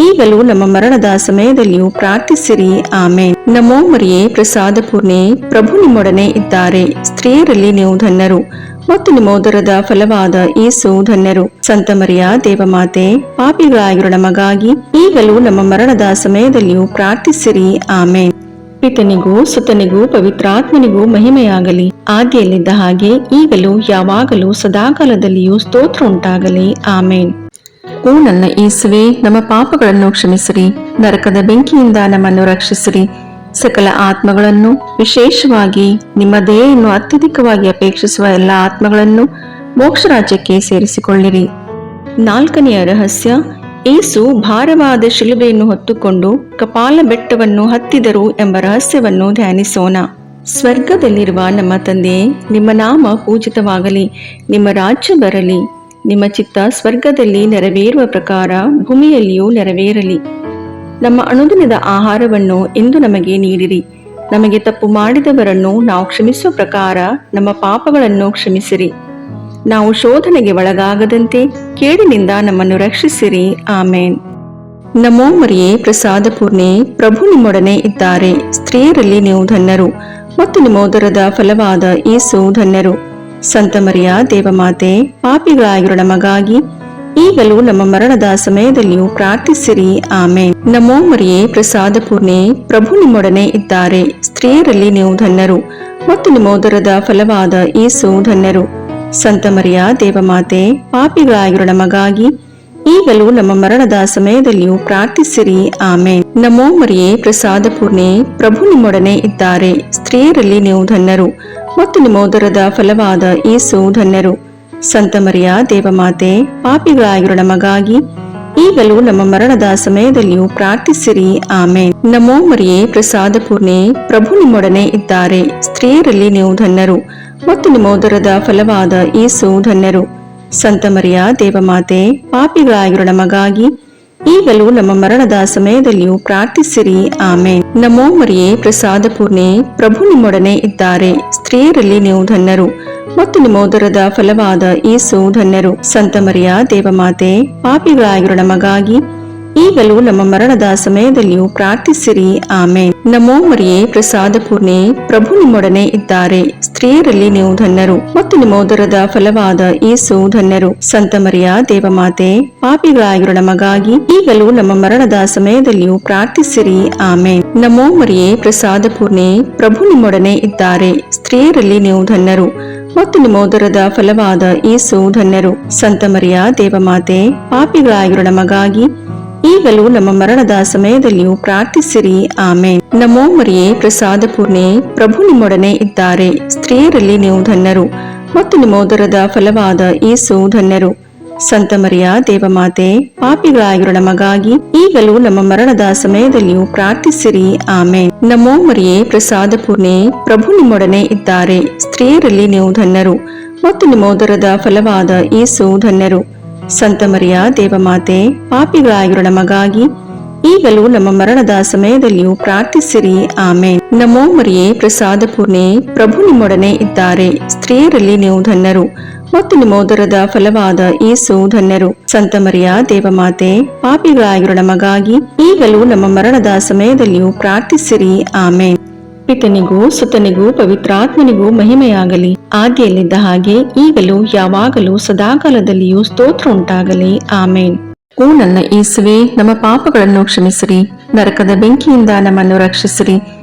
ಈಗಲೂ ನಮ್ಮ ಮರಣದ ಸಮಯದಲ್ಲಿಯೂ ಪ್ರಾರ್ಥಿಸಿರಿ. ಆಮೇನ್. ನಮೋ ಮರಿಯೇ, ಪ್ರಸಾದ ಪೂರ್ಣೆ, ಪ್ರಭು ನಿಮ್ಮೊಡನೆ ಇದ್ದಾರೆ. ಸ್ತ್ರೀಯರಲ್ಲಿ ನೀವು ಧನ್ಯರು ಮತ್ತು ನಿಮ್ಮ ಉದರದ ಫಲವಾದ ಯೇಸು ಧನ್ಯರು. ಸಂತ ಮರಿಯ ದೇವಮಾತೆ, ಪಾಪಿಗಳಾಗಿರೋ ನಮಗಾಗಿ ಈಗಲೂ ನಮ್ಮ ಮರಣದ ಸಮಯದಲ್ಲಿಯೂ ಪ್ರಾರ್ಥಿಸಿರಿ. ಆಮೇನ್. ಪಿತನಿಗೂ ಸುತನಿಗೂ ಪವಿತ್ರಾತ್ಮನಿಗೂ ಮಹಿಮೆಯಾಗಲಿ, ಆದಿಯಲ್ಲಿದ್ದ ಹಾಗೆ ಈಗಲೂ ಯಾವಾಗಲೂ ಸದಾಕಾಲದಲ್ಲಿಯೂ ಸ್ತೋತ್ರ ಉಂಟಾಗಲಿ. ಆಮೇನ್. ಓ ನನ್ನ ಯೇಸುವೆ, ನಮ್ಮ ಪಾಪಗಳನ್ನು ಕ್ಷಮಿಸಿರಿ, ನರಕದ ಬೆಂಕಿಯಿಂದ ನಮ್ಮನ್ನು ರಕ್ಷಿಸಿರಿ, ಸಕಲ ಆತ್ಮಗಳನ್ನು, ವಿಶೇಷವಾಗಿ ನಿಮ್ಮ ದಯೆಯನ್ನು ಅತ್ಯಧಿಕವಾಗಿ ಅಪೇಕ್ಷಿಸುವ ಎಲ್ಲ ಆತ್ಮಗಳನ್ನು ಮೋಕ್ಷ ರಾಜ್ಯಕ್ಕೆ ಸೇರಿಸಿಕೊಳ್ಳಿರಿ. ನಾಲ್ಕನೆಯ ರಹಸ್ಯ, ಯೇಸು ಭಾರವಾದ ಶಿಲುಬೆಯನ್ನು ಹೊತ್ತುಕೊಂಡು ಕಪಾಲ ಬೆಟ್ಟವನ್ನು ಹತ್ತಿದರು ಎಂಬ ರಹಸ್ಯವನ್ನು ಧ್ಯಾನಿಸೋಣ. ಸ್ವರ್ಗದಲ್ಲಿರುವ ನಮ್ಮ ತಂದೆಯೇ, ನಿಮ್ಮ ನಾಮ ಪೂಜಿತವಾಗಲಿ, ನಿಮ್ಮ ರಾಜ್ಯ ಬರಲಿ, ನಿಮ್ಮ ಚಿತ್ತ ಸ್ವರ್ಗದಲ್ಲಿ ನೆರವೇರುವ ಪ್ರಕಾರ ಭೂಮಿಯಲ್ಲಿಯೂ ನೆರವೇರಲಿ. ನಮ್ಮ ಅನುದಿನದ ಆಹಾರವನ್ನು ಇಂದು ನಮಗೆ ನೀಡಿರಿ. ನಮಗೆ ತಪ್ಪು ಮಾಡಿದವರನ್ನು ನಾವು ಕ್ಷಮಿಸುವ ಪ್ರಕಾರ ನಮ್ಮ ಪಾಪಗಳನ್ನು ಕ್ಷಮಿಸಿರಿ. ನಾವು ಶೋಧನೆಗೆ ಒಳಗಾಗದಂತೆ ಕೇಡಿನಿಂದ ನಮ್ಮನ್ನು ರಕ್ಷಿಸಿರಿ. ಆಮೇನ್. ನಮೋ ಮರಿಯೇ, ಪ್ರಸಾದ ಪೂರ್ಣೆ, ಪ್ರಭು ನಿಮ್ಮೊಡನೆ ಇದ್ದಾರೆ. ಸ್ತ್ರೀಯರಲ್ಲಿ ನೀವು ಧನ್ಯರು ಮತ್ತು ನಿಮ್ಮ ಉದರದ ಫಲವಾದ ಯೇಸು ಧನ್ಯರು. ಸಂತ ಮರಿಯ ದೇವಮಾತೆ, ಪಾಪಿಗಳಾಗಿರೋ ನಮಗಾಗಿ ಈಗಲೂ ನಮ್ಮ ಮರಣದ ಸಮಯದಲ್ಲಿಯೂ ಪ್ರಾರ್ಥಿಸಿರಿ. ಆಮೇನ್. ನಮೋ ಮರಿಯೇ, ಪ್ರಸಾದ ಪೂರ್ಣೆ, ಪ್ರಭು ನಿಮ್ಮೊಡನೆ ಇದ್ದಾರೆ. ಸ್ತ್ರೀಯರಲ್ಲಿ ನೀವು ಧನ್ಯರು ಮತ್ತು ನಿಮ್ಮ ಉದರದ ಫಲವಾದ ಯೇಸು ಧನ್ಯರು. ಸಂತ ಮರಿಯ ದೇವಮಾತೆ, ಪಾಪಿಗಳಾಗಿರೋ ನಮಗಾಗಿ ಈಗಲೂ ನಮ್ಮ ಮರಣದ ಸಮಯದಲ್ಲಿಯೂ ಪ್ರಾರ್ಥಿಸಿರಿ. ಆಮೇನ್. ನಮೋ ಮರಿಯೇ, ಪ್ರಸಾದ ಪೂರ್ಣೆ, ಪ್ರಭು ನಿಮ್ಮೊಡನೆ ಇದ್ದಾರೆ. ಸ್ತ್ರೀಯರಲ್ಲಿ ನೀವು ಧನ್ಯರು ಮತ್ತು ನಿಮ್ಮ ಉದರದ ಫಲವಾದ ಯೇಸು ಧನ್ಯರು. ಸಂತ ಮರಿಯ ದೇವಮಾತೆ, ಪಾಪಿಗಳಾಗಿರೋ ನಮಗಾಗಿ ಈಗಲೂ ನಮ್ಮ ಮರಣದ ಸಮಯದಲ್ಲಿಯೂ ಪ್ರಾರ್ಥಿಸಿರಿ. ಆಮೇನ್. ನಮೋ ಮರಿಯೇ, ಪ್ರಸಾದ ಪೂರ್ಣೆ, ಪ್ರಭು ನಿಮ್ಮೊಡನೆ ಇದ್ದಾರೆ. ಸ್ತ್ರೀಯರಲ್ಲಿ ನೀವು ಧನ್ಯರು ಮತ್ತು ನಿಮ್ಮ ಉದರದ ಫಲವಾದ ಯೇಸು ಧನ್ಯರು. ಸಂತ ಮರಿಯ ದೇವಮಾತೆ, ಪಾಪಿಗಳಾಗಿರೋ ನಮಗಾಗಿ ಈಗಲೂ ನಮ್ಮ ಮರಣದ ಸಮಯದಲ್ಲಿಯೂ ಪ್ರಾರ್ಥಿಸಿರಿ. ಆಮೇನ್. ನಮೋ ಮರಿಯೇ, ಪ್ರಸಾದ ಪೂರ್ಣೆ, ಪ್ರಭು ನಿಮ್ಮೊಡನೆ ಇದ್ದಾರೆ. ಸ್ತ್ರೀಯರಲ್ಲಿ ನೀವು ಧನ್ಯರು ಮತ್ತು ನಿಮ್ಮ ಉದರದ ಫಲವಾದ ಯೇಸು ಧನ್ಯರು. ಸಂತ ಮರಿಯ ದೇವಮಾತೆ, ಪಾಪಿಗಳಾಗಿರೋ ನಮಗಾಗಿ ಈಗಲೂ ನಮ್ಮ ಮರಣದ ಸಮಯದಲ್ಲಿಯೂ ಪ್ರಾರ್ಥಿಸಿರಿ. ಆಮೇನ್. ನಮೋ ಮರಿಯೇ, ಪ್ರಸಾದ ಪೂರ್ಣೆ, ಪ್ರಭು ನಿಮ್ಮೊಡನೆ ಇದ್ದಾರೆ. ಸ್ತ್ರೀಯರಲ್ಲಿ ನೀವು ಧನ್ಯರು ಮತ್ತು ನಿಮ್ಮ ಉದರದ ಫಲವಾದ ಯೇಸು ಧನ್ಯರು. ಸಂತ ಮರಿಯ ದೇವಮಾತೆ, ಪಾಪಿಗಳಾಗಿರೋ ನಮಗಾಗಿ ಈಗಲೂ ನಮ್ಮ ಮರಣದ ಸಮಯದಲ್ಲಿಯೂ ಪ್ರಾರ್ಥಿಸಿರಿ. ಆಮೇನ್. ನಮೋ ಮರಿಯೇ, ಪ್ರಸಾದ ಪೂರ್ಣೆ, ಪ್ರಭು ನಿಮ್ಮೊಡನೆ ಇದ್ದಾರೆ. ಸ್ತ್ರೀಯರಲ್ಲಿ ನೀವು ಧನ್ಯರು ಮತ್ತು ನಿಮ್ಮ ಉದರದ ಫಲವಾದ ಯೇಸು ಧನ್ಯರು. ಸಂತ ಮರಿಯ ದೇವಮಾತೆ, ಪಾಪಿಗಳಾಗಿರೋ ನಮಗಾಗಿ ಈಗಲೂ ನಮ್ಮ ಮರಣದ ಸಮಯದಲ್ಲಿಯೂ ಪ್ರಾರ್ಥಿಸಿರಿ. ಆಮೇನ್. ನಮೋ ಮರಿಯೇ, ಪ್ರಸಾದ ಪೂರ್ಣೆ, ಪ್ರಭು ನಿಮ್ಮೊಡನೆ ಇದ್ದಾರೆ. ಸ್ತ್ರೀಯರಲ್ಲಿ ನೀವು ಧನ್ಯರು ಮತ್ತು ನಿಮ್ಮ ಉದರದ ಫಲವಾದ ಯೇಸು ಧನ್ಯರು. ಸಂತ ಮರಿಯ ದೇವಮಾತೆ, ಪಾಪಿಗಳಾಗಿರೋ ನಮಗಾಗಿ ಈಗಲೂ ನಮ್ಮ ಮರಣದ ಸಮಯದಲ್ಲಿಯೂ ಪ್ರಾರ್ಥಿಸಿರಿ. ಆಮೇನ್. ನಮೋ ಮರಿಯೇ, ಪ್ರಸಾದ ಪೂರ್ಣೆ, ಪ್ರಭು ನಿಮ್ಮೊಡನೆ ಇದ್ದಾರೆ. ಸ್ತ್ರೀಯರಲ್ಲಿ ನೀವು ಧನ್ಯರು ಮತ್ತು ನಿಮ್ಮ ಉದರದ ಫಲವಾದ ಯೇಸು ಧನ್ಯರು. ಸಂತ ಮರಿಯ ದೇವಮಾತೆ, ಪಾಪಿಗಳಾಗಿರೋ ನಮಗಾಗಿ ಈಗಲೂ ನಮ್ಮ ಮರಣದ ಸಮಯದಲ್ಲಿಯೂ ಪ್ರಾರ್ಥಿಸಿರಿ. ಆಮೇನ್. ನಮೋ ಮರಿಯೇ, ಪ್ರಸಾದ ಪೂರ್ಣೆ, ಪ್ರಭು ನಿಮ್ಮೊಡನೆ ಇದ್ದಾರೆ. ಸ್ತ್ರೀಯರಲ್ಲಿ ನೀವು ಧನ್ಯರು ಮತ್ತು ನಿಮ್ಮ ಉದರದ ಫಲವಾದ ಯೇಸು ಧನ್ಯರು. ಸಂತ ಮರಿಯ ದೇವಮಾತೆ, ಪಾಪಿಗಳಾಗಿರೋ ನಮಗಾಗಿ ಈಗಲೂ ನಮ್ಮ ಮರಣದ ಸಮಯದಲ್ಲಿಯೂ ಪ್ರಾರ್ಥಿಸಿರಿ. ಆಮೇನ್. ಪಿತನಿಗೂ ಸುತನಿಗೂ ಪವಿತ್ರಾತ್ಮನಿಗೂ ಮಹಿಮೆಯಾಗಲಿ, ಆದಿಯಲ್ಲಿದ್ದ ಹಾಗೆ ಈಗಲೂ ಯಾವಾಗಲೂ ಸದಾಕಾಲದಲ್ಲಿಯೂ ಸ್ತೋತ್ರ ಉಂಟಾಗಲಿ. ಆಮೇನ್. ಓ ನನ್ನ ಯೇಸುವೆ, ನಮ್ಮ ಪಾಪಗಳನ್ನು ಕ್ಷಮಿಸಿರಿ, ನರಕದ ಬೆಂಕಿಯಿಂದ ನಮ್ಮನ್ನು ರಕ್ಷಿಸಿರಿ,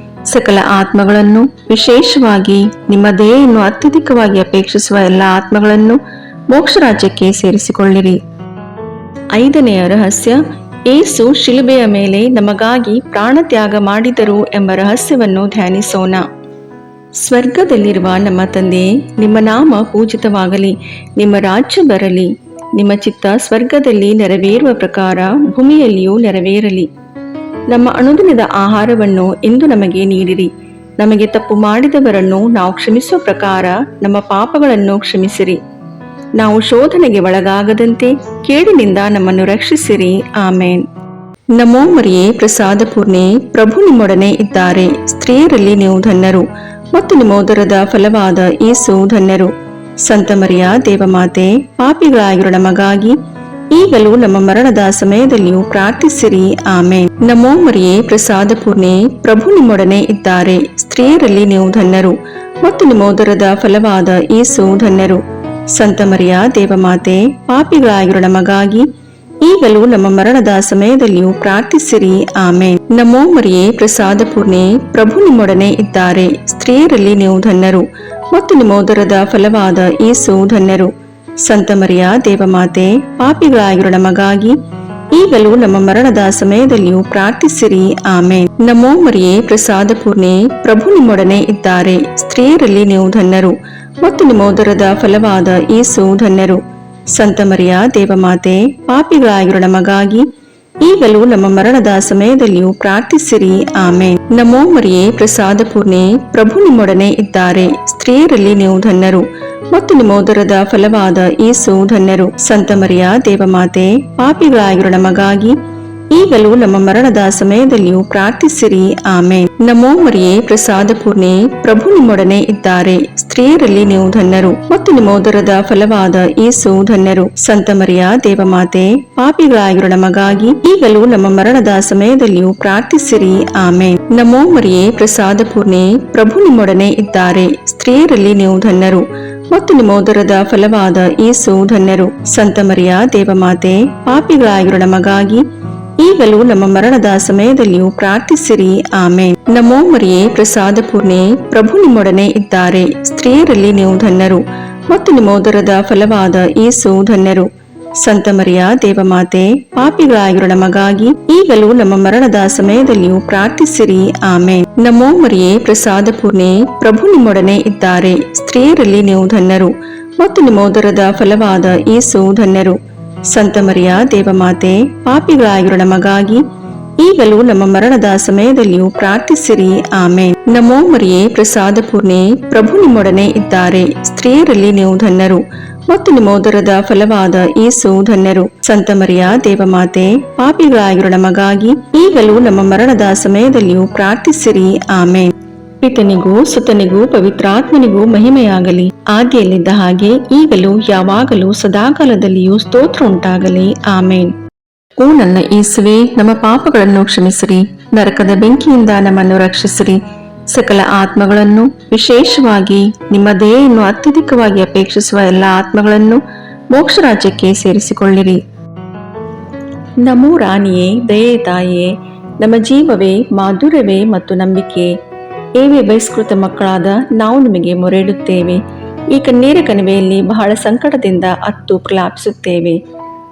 ಸಕಲ ಆತ್ಮಗಳನ್ನು, ವಿಶೇಷವಾಗಿ ನಿಮ್ಮ ದಯೆಯನ್ನು ಅತ್ಯಧಿಕವಾಗಿ ಅಪೇಕ್ಷಿಸುವ ಎಲ್ಲ ಆತ್ಮಗಳನ್ನು ಮೋಕ್ಷ ರಾಜ್ಯಕ್ಕೆ ಸೇರಿಸಿಕೊಳ್ಳಿರಿ. 5ನೆಯ ರಹಸ್ಯ, ಯೇಸು ಶಿಲುಬೆಯ ಮೇಲೆ ನಮಗಾಗಿ ಪ್ರಾಣತ್ಯಾಗ ಮಾಡಿದರು ಎಂಬ ರಹಸ್ಯವನ್ನು ಧ್ಯಾನಿಸೋಣ. ಸ್ವರ್ಗದಲ್ಲಿರುವ ನಮ್ಮ ತಂದೆಯೇ, ನಿಮ್ಮ ನಾಮ ಪೂಜಿತವಾಗಲಿ, ನಿಮ್ಮ ರಾಜ್ಯ ಬರಲಿ, ನಿಮ್ಮ ಚಿತ್ತ ಸ್ವರ್ಗದಲ್ಲಿ ನೆರವೇರುವ ಪ್ರಕಾರ ಭೂಮಿಯಲ್ಲಿಯೂ ನೆರವೇರಲಿ. ನಮ್ಮ ಅನುದಿನದ ಆಹಾರವನ್ನು ಇಂದು ನಮಗೆ ನೀಡಿರಿ. ನಮಗೆ ತಪ್ಪು ಮಾಡಿದವರನ್ನು ನಾವು ಕ್ಷಮಿಸುವ ಪ್ರಕಾರ ನಮ್ಮ ಪಾಪಗಳನ್ನು ಕ್ಷಮಿಸಿರಿ. ನಾವು ಶೋಧನೆಗೆ ಒಳಗಾಗದಂತೆ ಕೇಡಿನಿಂದ ನಮ್ಮನ್ನು ರಕ್ಷಿಸಿರಿ. ಆಮೇನ್. ನಮೋ ಮರಿಯೇ, ಪ್ರಸಾದ ಪೂರ್ಣೆ, ಪ್ರಭು ನಿಮ್ಮೊಡನೆ ಇದ್ದಾರೆ. ಸ್ತ್ರೀಯರಲ್ಲಿ ನೀವು ಧನ್ಯರು ಮತ್ತು ನಿಮ್ಮ ಉದರದ ಫಲವಾದ ಯೇಸು ಧನ್ಯರು. ಸಂತ ಮರಿಯ ದೇವಮಾತೆ, ಪಾಪಿಗಳಾಗಿರೋ ನಮಗಾಗಿ ಈಗಲೂ ನಮ್ಮ ಮರಣದ ಸಮಯದಲ್ಲಿಯೂ ಪ್ರಾರ್ಥಿಸಿರಿ. ಆಮೇನ್. ನಮೋ ಮರಿಯೇ, ಪ್ರಸಾದ ಪೂರ್ಣೆ, ಪ್ರಭು ನಿಮ್ಮೊಡನೆ ಇದ್ದಾರೆ. ಸ್ತ್ರೀಯರಲ್ಲಿ ನೀವು ಧನ್ಯರು ಮತ್ತು ನಿಮ್ಮ ಉದರದ ಫಲವಾದ ಯೇಸು ಧನ್ಯರು. ಸಂತ ಮರಿಯ ದೇವಮಾತೆ, ಪಾಪಿಗಳಾಗಿರೋ ನಮಗಾಗಿ ಈಗಲೂ ನಮ್ಮ ಮರಣದ ಸಮಯದಲ್ಲಿಯೂ ಪ್ರಾರ್ಥಿಸಿರಿ. ಆಮೇನ್. ನಮೋ ಮರಿಯೇ, ಪ್ರಸಾದ ಪೂರ್ಣೆ, ಪ್ರಭು ನಿಮ್ಮೊಡನೆ ಇದ್ದಾರೆ. ಸ್ತ್ರೀಯರಲ್ಲಿ ನೀವು ಧನ್ಯರು ಮತ್ತು ನಿಮ್ಮ ಉದರದ ಫಲವಾದ ಯೇಸು ಧನ್ಯರು. ಸಂತ ಮರಿಯ ದೇವಮಾತೆ, ಪಾಪಿಗಳಾಗಿರೋ ನಮಗಾಗಿ ಈಗಲೂ ನಮ್ಮ ಮರಣದ ಸಮಯದಲ್ಲಿಯೂ ಪ್ರಾರ್ಥಿಸಿರಿ. ಆಮೇನ್. ನಮೋ ಮರಿಯೇ, ಪ್ರಸಾದ ಪೂರ್ಣೆ, ಪ್ರಭು ನಿಮ್ಮೊಡನೆ ಇದ್ದಾರೆ. ಸ್ತ್ರೀಯರಲ್ಲಿ ನೀವು ಧನ್ಯರು ಮತ್ತು ನಿಮ್ಮ ಉದರದ ಫಲವಾದ ಯೇಸು ಧನ್ಯರು. ಸಂತ ಮರಿಯ ದೇವಮಾತೆ, ಪಾಪಿಗಳಾಗಿರೋ ನಮಗಾಗಿ ಈಗಲೂ ನಮ್ಮ ಮರಣದ ಸಮಯದಲ್ಲಿಯೂ ಪ್ರಾರ್ಥಿಸಿರಿ. ಆಮೇನ್. ನಮೋ ಮರಿಯೇ, ಪ್ರಸಾದ ಪೂರ್ಣೆ, ಪ್ರಭು ನಿಮ್ಮೊಡನೆ ಇದ್ದಾರೆ. ಸ್ತ್ರೀಯರಲ್ಲಿ ನೀವು ಧನ್ಯರು ಮತ್ತು ನಿಮ್ಮ ಉದರದ ಫಲವಾದ ಯೇಸು ಧನ್ಯರು. ಸಂತ ಮರಿಯ ದೇವಮಾತೆ, ಪಾಪಿಗಳಾಗಿರೋ ನಮಗಾಗಿ ಈಗಲೂ ನಮ್ಮ ಮರಣದ ಸಮಯದಲ್ಲಿಯೂ ಪ್ರಾರ್ಥಿಸಿರಿ. ಆಮೇನ್. ನಮೋ ಮರಿಯೇ, ಪ್ರಸಾದ ಪೂರ್ಣೆ, ಪ್ರಭು ನಿಮ್ಮೊಡನೆ ಇದ್ದಾರೆ. ಸ್ತ್ರೀಯರಲ್ಲಿ ನೀವು ಧನ್ಯರು ಮತ್ತು ನಿಮ್ಮ ಉದರದ ಫಲವಾದ ಯೇಸು ಧನ್ಯರು. ಸಂತ ಮರಿಯ ದೇವಮಾತೆ, ಪಾಪಿಗಳಾಗಿರೋ ನಮಗಾಗಿ ಈಗಲೂ ನಮ್ಮ ಮರಣದ ಸಮಯದಲ್ಲಿಯೂ ಪ್ರಾರ್ಥಿಸಿರಿ. ಆಮೇನ್. ನಮೋ ಮರಿಯೇ, ಪ್ರಸಾದ ಪೂರ್ಣೆ, ಪ್ರಭು ನಿಮ್ಮೊಡನೆ ಇದ್ದಾರೆ. ಸ್ತ್ರೀಯರಲ್ಲಿ ನೀವು ಧನ್ಯರು ಮತ್ತು ನಿಮ್ಮ ಉದರದ ಫಲವಾದ ಯೇಸು ಧನ್ಯರು. ಸಂತ ಮರಿಯ ದೇವಮಾತೆ, ಪಾಪಿಗಳಾಗಿರೋ ನಮಗಾಗಿ ಈಗಲೂ ನಮ್ಮ ಮರಣದ ಸಮಯದಲ್ಲಿಯೂ ಪ್ರಾರ್ಥಿಸಿರಿ. ಆಮೇನ್. ನಮೋ ಮರಿಯೇ, ಪ್ರಸಾದ ಪೂರ್ಣೆ, ಪ್ರಭು ನಿಮ್ಮೊಡನೆ ಇದ್ದಾರೆ. ಸ್ತ್ರೀಯರಲ್ಲಿ ನೀವು ಧನ್ಯರು ಮತ್ತು ನಿಮ್ಮ ಉದರದ ಫಲವಾದ ಯೇಸು ಧನ್ಯರು. ಸಂತ ಮರಿಯ ದೇವಮಾತೆ, ಪಾಪಿಗಳಾಗಿರೋ ನಮಗಾಗಿ ಈಗಲೂ ನಮ್ಮ ಮರಣದ ಸಮಯದಲ್ಲಿಯೂ ಪ್ರಾರ್ಥಿಸಿರಿ. ಆಮೇನ್. ನಮೋ ಮರಿಯೇ, ಪ್ರಸಾದ ಪೂರ್ಣೆ, ಪ್ರಭು ನಿಮ್ಮೊಡನೆ ಇದ್ದಾರೆ. ಸ್ತ್ರೀಯರಲ್ಲಿ ನೀವು ಧನ್ಯರು ಮತ್ತು ನಿಮ್ಮ ಉದರದ ಫಲವಾದ ಯೇಸು ಧನ್ಯರು. ಸಂತ ಮರಿಯ ದೇವಮಾತೆ, ಪಾಪಿಗಳಾಗಿರೋ ನಮಗಾಗಿ ಈಗಲೂ ನಮ್ಮ ಮರಣದ ಸಮಯದಲ್ಲಿಯೂ ಪ್ರಾರ್ಥಿಸಿರಿ. ಆಮೇನ್. ನಮೋ ಮರಿಯೇ, ಪ್ರಸಾದ ಪೂರ್ಣೆ, ಪ್ರಭು ನಿಮ್ಮೊಡನೆ ಇದ್ದಾರೆ. ಸ್ತ್ರೀಯರಲ್ಲಿ ನೀವು ಧನ್ಯರು ಮತ್ತು ನಿಮ್ಮ ಉದರದ ಫಲವಾದ ಯೇಸು ಧನ್ಯರು. ಸಂತ ಮರಿಯ ದೇವಮಾತೆ, ಪಾಪಿಗಳಾಗಿರೋ ನಮಗಾಗಿ ಈಗಲೂ ನಮ್ಮ ಮರಣದ ಸಮಯದಲ್ಲಿಯೂ ಪ್ರಾರ್ಥಿಸಿರಿ. ಆಮೇನ್. ಪಿತನಿಗೂ ಸುತನಿಗೂ ಪವಿತ್ರಾತ್ಮನಿಗೂ ಮಹಿಮೆಯಾಗಲಿ, ಆದಿಯಲ್ಲಿದ್ದ ಹಾಗೆ ಈಗಲೂ ಯಾವಾಗಲೂ ಸದಾಕಾಲದಲ್ಲಿಯೂ ಸ್ತೋತ್ರ ಉಂಟಾಗಲಿ. ಆಮೇನ್. ಓ ನನ್ನ ಯೇಸುವೆ, ನಮ್ಮ ಪಾಪಗಳನ್ನು ಕ್ಷಮಿಸಿರಿ, ನರಕದ ಬೆಂಕಿಯಿಂದ ನಮ್ಮನ್ನು ರಕ್ಷಿಸಿರಿ, ಸಕಲ ಆತ್ಮಗಳನ್ನು, ವಿಶೇಷವಾಗಿ ನಿಮ್ಮ ದಯೆಯನ್ನು ಅತ್ಯಧಿಕವಾಗಿ ಅಪೇಕ್ಷಿಸುವ ಎಲ್ಲ ಆತ್ಮಗಳನ್ನು ಮೋಕ್ಷ ರಾಜ್ಯಕ್ಕೆ ಸೇರಿಸಿಕೊಳ್ಳಿರಿ. ನಮೋ ರಾಣಿಯೇ, ದಯೆ ತಾಯಿಯೇ, ನಮ್ಮ ಜೀವವೇ, ಮಾಧುರ್ಯವೇ ಮತ್ತು ನಂಬಿಕೆ, ಏವೇ ಬಹಿಷ್ಕೃತ ಮಕ್ಕಳಾದ ನಾವು ನಿಮಗೆ ಮೊರೆಯಿಡುತ್ತೇವೆ. ಈ ಕಣ್ಣೀರ ಕಣಿವೆಯಲ್ಲಿ ಬಹಳ ಸಂಕಟದಿಂದ ಅತ್ತು ಪ್ರಲಾಪಿಸುತ್ತೇವೆ.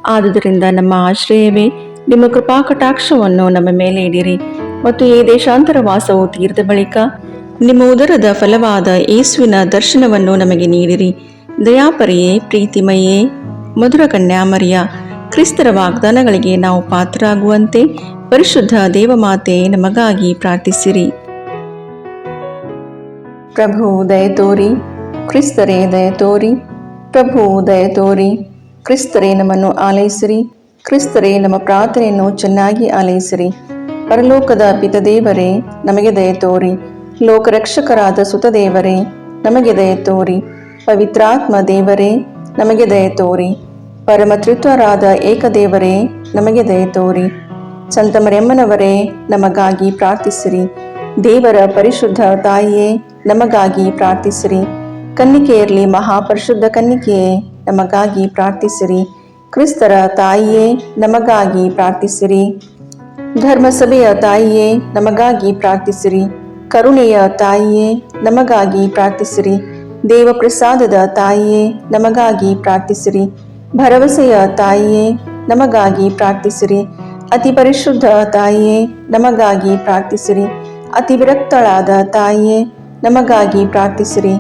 ಆದುದರಿಂದ ನಮ್ಮ ಆಶ್ರಯವೇ, ನಿಮ್ಮ ಕೃಪಾಕಟಾಕ್ಷವನ್ನು ನಮ್ಮ ಮೇಲೆ ಇಡಿರಿ ಮತ್ತು ಈ ದೇಶಾಂತರ ವಾಸವು ತೀರಿದ ಬಳಿಕ ನಿಮ್ಮ ಉದರದ ಫಲವಾದ ಯೇಸುವಿನ ದರ್ಶನವನ್ನು ನಮಗೆ ನೀಡಿರಿ. ದಯಾಪರಿಯೇ, ಪ್ರೀತಿಮಯೇ, ಮಧುರ ಕನ್ಯಾಮರಿಯ, ಕ್ರಿಸ್ತರ ವಾಗ್ದಾನಗಳಿಗೆ ನಾವು ಪಾತ್ರರಾಗುವಂತೆ ಪರಿಶುದ್ಧ ದೇವಮಾತೆ ನಮಗಾಗಿ ಪ್ರಾರ್ಥಿಸಿರಿ. ಪ್ರಭು ದಯತೋರಿ, ಕ್ರಿಸ್ತರೇ ದಯತೋರಿ, ಪ್ರಭು ದಯತೋರಿ, ಕ್ರಿಸ್ತರೇ ನಮ್ಮನ್ನು ಆಲೈಸಿರಿ, ಕ್ರಿಸ್ತರೇ ನಮ್ಮ ಪ್ರಾರ್ಥನೆಯನ್ನು ಚೆನ್ನಾಗಿ ಆಲೈಸಿರಿ. ಪರಲೋಕದ ಪಿತದೇವರೇ, ನಮಗೆ ದಯತೋರಿ. ಲೋಕರಕ್ಷಕರಾದ ಸುತದೇವರೇ, ನಮಗೆ ದಯತೋರಿ. ಪವಿತ್ರಾತ್ಮ ದೇವರೇ, ನಮಗೆ ದಯತೋರಿ. ಪರಮತ್ರಿತ್ವರಾದ ಏಕದೇವರೇ, ನಮಗೆ ದಯತೋರಿ. ಸಂತ ಮರಿಯಮ್ಮನವರೇ, ನಮಗಾಗಿ ಪ್ರಾರ್ಥಿಸಿರಿ. ದೇವರ ಪರಿಶುದ್ಧ ತಾಯಿಯೇ, ನಮಗಾಗಿ ಪ್ರಾರ್ಥಿಸಿರಿ. ಕನ್ನಿಕೆಯರಲ್ಲಿ ಮಹಾಪರಿಶುದ್ಧ ಕನ್ನಿಕೆಯೇ, ನಮಗಾಗಿ ಪ್ರಾರ್ಥಿಸಿರಿ. ಕ್ರಿಸ್ತರ ತಾಯಿಯೇ, ನಮಗಾಗಿ ಪ್ರಾರ್ಥಿಸಿರಿ. ಧರ್ಮಸಭೆಯ ತಾಯಿಯೇ, ನಮಗಾಗಿ ಪ್ರಾರ್ಥಿಸಿರಿ. ಕರುಣೆಯ ತಾಯಿಯೇ, ನಮಗಾಗಿ ಪ್ರಾರ್ಥಿಸಿರಿ. ದೇವಪ್ರಸಾದದ ತಾಯಿಯೇ, ನಮಗಾಗಿ ಪ್ರಾರ್ಥಿಸಿರಿ. ಭರವಸೆಯ ತಾಯಿಯೇ, ನಮಗಾಗಿ ಪ್ರಾರ್ಥಿಸಿರಿ. ಅತಿ ಪರಿಶುದ್ಧ ತಾಯಿಯೇ, ನಮಗಾಗಿ ಪ್ರಾರ್ಥಿಸಿರಿ. ಅತಿ ವಿರಕ್ತಳಾದ ತಾಯಿಯೇ, ನಮಗಾಗಿ ಪ್ರಾರ್ಥಿಸಿರಿ.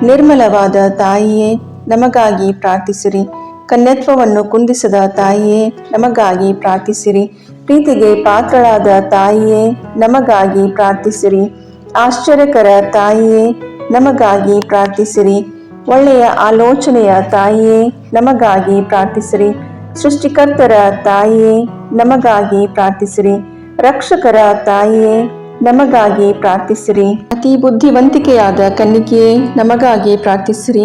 ನಿರ್ಮಲವಾದ ತಾಯಿಯೇ, ನಮಗಾಗಿ ಪ್ರಾರ್ಥಿಸಿರಿ. ಕನ್ಯತ್ವವನ್ನು ಕುಂದಿಸದ ತಾಯಿಯೇ, ನಮಗಾಗಿ ಪ್ರಾರ್ಥಿಸಿರಿ. ಪ್ರೀತಿಗೆ ಪಾತ್ರಳಾದ ತಾಯಿಯೇ, ನಮಗಾಗಿ ಪ್ರಾರ್ಥಿಸಿರಿ. ಆಶ್ಚರ್ಯಕರ ತಾಯಿಯೇ, ನಮಗಾಗಿ ಪ್ರಾರ್ಥಿಸಿರಿ. ಒಳ್ಳೆಯ ಆಲೋಚನೆಯ ತಾಯಿಯೇ, ನಮಗಾಗಿ ಪ್ರಾರ್ಥಿಸಿರಿ. ಸೃಷ್ಟಿಕರ್ತರ ತಾಯಿಯೇ, ನಮಗಾಗಿ ಪ್ರಾರ್ಥಿಸಿರಿ. ರಕ್ಷಕರ ತಾಯಿಯೇ, ನಮಗಾಗಿ ಪ್ರಾರ್ಥಿಸಿರಿ. ಅತಿ ಬುದ್ಧಿವಂತಿಕೆಯಾದ ಕನ್ನಿಕೆಯೇ, ನಮಗಾಗಿ ಪ್ರಾರ್ಥಿಸಿರಿ.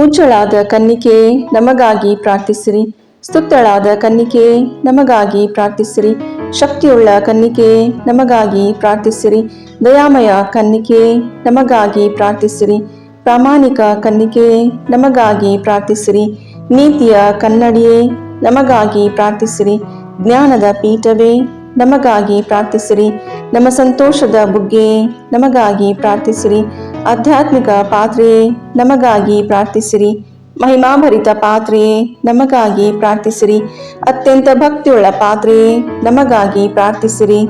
ಉಜ್ಜಳಾದ ಕನ್ನಿಕೆಯೇ, ನಮಗಾಗಿ ಪ್ರಾರ್ಥಿಸಿರಿ. ಸ್ತುತ್ಯಳಾದ ಕನ್ನಿಕೆಯೇ, ನಮಗಾಗಿ ಪ್ರಾರ್ಥಿಸಿರಿ. ಶಕ್ತಿಯುಳ್ಳ ಕನ್ನಿಕೆಯೇ, ನಮಗಾಗಿ ಪ್ರಾರ್ಥಿಸಿರಿ. ದಯಾಮಯ ಕನ್ನಿಕೆಯೇ, ನಮಗಾಗಿ ಪ್ರಾರ್ಥಿಸಿರಿ. ಪ್ರಾಮಾಣಿಕ ಕನ್ನಿಕೆಯೇ, ನಮಗಾಗಿ ಪ್ರಾರ್ಥಿಸಿರಿ. ನೀತಿಯ ಕನ್ನಡಿಯೇ, ನಮಗಾಗಿ ಪ್ರಾರ್ಥಿಸಿರಿ. ಜ್ಞಾನದ ಪೀಠವೇ, ನಮಗಾಗಿ ಪ್ರಾರ್ಥಿಸಿರಿ. ನಮ್ಮ ಸಂತೋಷದ ಬುಗ್ಗೆಯೇ, ನಮಗಾಗಿ ಪ್ರಾರ್ಥಿಸಿರಿ. ಆಧ್ಯಾತ್ಮಿಕ ಪಾತ್ರೆಯೇ, ನಮಗಾಗಿ ಪ್ರಾರ್ಥಿಸಿರಿ. ಮಹಿಮಾಭರಿತ ಪಾತ್ರೆಯೇ, ನಮಗಾಗಿ ಪ್ರಾರ್ಥಿಸಿರಿ. ಅತ್ಯಂತ ಭಕ್ತಿಯುಳ್ಳ ಪಾತ್ರೆಯೇ, ನಮಗಾಗಿ ಪ್ರಾರ್ಥಿಸಿರಿ.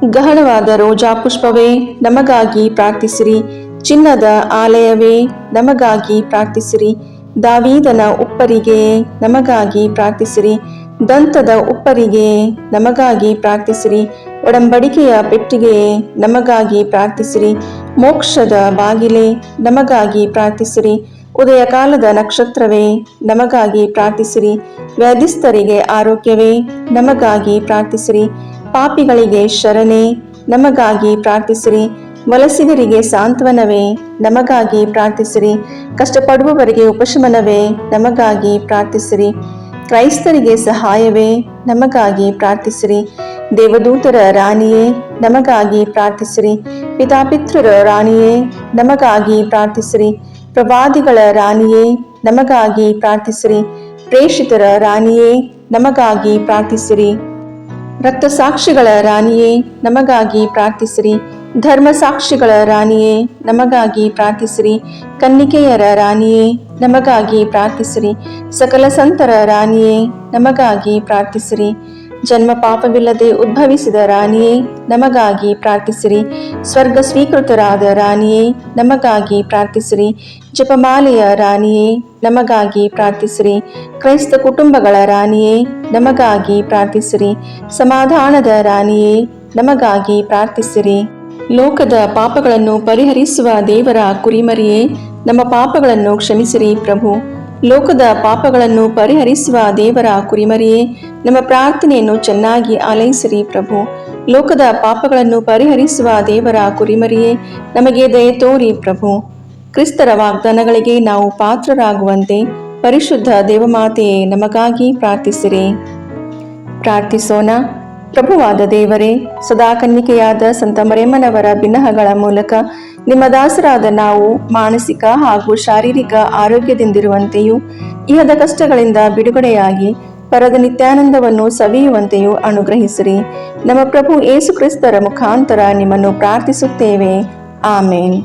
ಗಹನವಾದ ರೋಜಾ ಪುಷ್ಪವೇ, ನಮಗಾಗಿ ಪ್ರಾರ್ಥಿಸಿರಿ. ಚಿನ್ನದ ಆಲಯವೇ, ನಮಗಾಗಿ ಪ್ರಾರ್ಥಿಸಿರಿ. ದಾವೀದನ ಉಪ್ಪರಿಗೆಯೇ, ನಮಗಾಗಿ ಪ್ರಾರ್ಥಿಸಿರಿ. ದಂತದ ಉಪ್ಪರಿಗೆಯೇ, ನಮಗಾಗಿ ಪ್ರಾರ್ಥಿಸಿರಿ. ಒಡಂಬಡಿಕೆಯ ಪೆಟ್ಟಿಗೆಯೇ, ನಮಗಾಗಿ ಪ್ರಾರ್ಥಿಸಿರಿ. ಮೋಕ್ಷದ ಬಾಗಿಲೇ, ನಮಗಾಗಿ ಪ್ರಾರ್ಥಿಸಿರಿ. ಉದಯ ಕಾಲದ ನಕ್ಷತ್ರವೇ, ನಮಗಾಗಿ ಪ್ರಾರ್ಥಿಸಿರಿ. ವ್ಯಾಧಿಸ್ಥರಿಗೆ ಆರೋಗ್ಯವೇ, ನಮಗಾಗಿ ಪ್ರಾರ್ಥಿಸಿರಿ. ಪಾಪಿಗಳಿಗೆ ಶರಣೆ, ನಮಗಾಗಿ ಪ್ರಾರ್ಥಿಸಿರಿ. ವಲಸಿಗರಿಗೆ ಸಾಂತ್ವನವೇ, ನಮಗಾಗಿ ಪ್ರಾರ್ಥಿಸಿರಿ. ಕಷ್ಟಪಡುವವರಿಗೆ ಉಪಶಮನವೇ, ನಮಗಾಗಿ ಪ್ರಾರ್ಥಿಸಿರಿ. ಕ್ರೈಸ್ತರಿಗೆ ಸಹಾಯವೇ, ನಮಗಾಗಿ ಪ್ರಾರ್ಥಿಸಿರಿ. ದೇವದೂತರ ರಾಣಿಯೇ, ನಮಗಾಗಿ ಪ್ರಾರ್ಥಿಸಿರಿ. ಪಿತಾಪಿತೃರ ರಾಣಿಯೇ, ನಮಗಾಗಿ ಪ್ರಾರ್ಥಿಸಿರಿ. ಪ್ರವಾದಿಗಳ ರಾಣಿಯೇ, ನಮಗಾಗಿ ಪ್ರಾರ್ಥಿಸಿರಿ. ಪ್ರೇಷಿತರ ರಾಣಿಯೇ, ನಮಗಾಗಿ ಪ್ರಾರ್ಥಿಸಿರಿ. ರಕ್ತಸಾಕ್ಷಿಗಳ ರಾಣಿಯೇ, ನಮಗಾಗಿ ಪ್ರಾರ್ಥಿಸಿರಿ. ಧರ್ಮಸಾಕ್ಷಿಗಳ ರಾಣಿಯೇ, ನಮಗಾಗಿ ಪ್ರಾರ್ಥಿಸಿರಿ. ಕನ್ನಿಕೆಯರ ರಾಣಿಯೇ, ನಮಗಾಗಿ ಪ್ರಾರ್ಥಿಸಿರಿ. ಸಕಲ ಸಂತರ ರಾಣಿಯೇ, ನಮಗಾಗಿ ಪ್ರಾರ್ಥಿಸಿರಿ. ಜನ್ಮ ಪಾಪವಿಲ್ಲದೆ ಉದ್ಭವಿಸಿದ ರಾಣಿಯೇ, ನಮಗಾಗಿ ಪ್ರಾರ್ಥಿಸಿರಿ. ಸ್ವರ್ಗ ಸ್ವೀಕೃತರಾದ ರಾಣಿಯೇ, ನಮಗಾಗಿ ಪ್ರಾರ್ಥಿಸಿರಿ. ಜಪಮಾಲೆಯ ರಾಣಿಯೇ, ನಮಗಾಗಿ ಪ್ರಾರ್ಥಿಸಿರಿ. ಕ್ರೈಸ್ತ ಕುಟುಂಬಗಳ ರಾಣಿಯೇ, ನಮಗಾಗಿ ಪ್ರಾರ್ಥಿಸಿರಿ. ಸಮಾಧಾನದ ರಾಣಿಯೇ, ನಮಗಾಗಿ ಪ್ರಾರ್ಥಿಸಿರಿ. ಲೋಕದ ಪಾಪಗಳನ್ನು ಪರಿಹರಿಸುವ ದೇವರ ಕುರಿಮರಿಯೇ, ನಮ್ಮ ಪಾಪಗಳನ್ನು ಕ್ಷಮಿಸಿರಿ ಪ್ರಭು. ಲೋಕದ ಪಾಪಗಳನ್ನು ಪರಿಹರಿಸುವ ದೇವರ ಕುರಿಮರಿಯೇ, ನಮ್ಮ ಪ್ರಾರ್ಥನೆಯನ್ನು ಚೆನ್ನಾಗಿ ಆಲೈಸಿರಿ ಪ್ರಭು. ಲೋಕದ ಪಾಪಗಳನ್ನು ಪರಿಹರಿಸುವ ದೇವರ ಕುರಿಮರಿಯೇ, ನಮಗೆ ದಯೆ ತೋರಿ ಪ್ರಭು. ಕ್ರಿಸ್ತರ ವಾಗ್ದಾನಗಳಿಗೆ ನಾವು ಪಾತ್ರರಾಗುವಂತೆ ಪರಿಶುದ್ಧ ದೇವಮಾತೆಯೇ, ನಮಗಾಗಿ ಪ್ರಾರ್ಥಿಸಿರಿ. ಪ್ರಾರ್ಥಿಸೋಣ. ಪ್ರಭುವಾದ ದೇವರೇ, ಸದಾ ಕನ್ನಿಕೆಯಾದ ಸಂತ ಮರಿಯಮ್ಮನವರ ಬಿನ್ನಹಗಳ ಮೂಲಕ ನಿಮ್ಮ ದಾಸರಾದ ನಾವು ಮಾನಸಿಕ ಹಾಗೂ ಶಾರೀರಿಕ ಆರೋಗ್ಯದಿಂದಿರುವಂತೆಯೂ ಇಹದ ಕಷ್ಟಗಳಿಂದ ಬಿಡುಗಡೆಯಾಗಿ ಪರದ ನಿತ್ಯಾನಂದವನ್ನು ಸವಿಯುವಂತೆಯೂ ಅನುಗ್ರಹಿಸಿರಿ. ನಮ್ಮ ಪ್ರಭು ಯೇಸು ಕ್ರಿಸ್ತರ ಮುಖಾಂತರ ನಿಮ್ಮನ್ನು ಪ್ರಾರ್ಥಿಸುತ್ತೇವೆ. ಆಮೇನ್.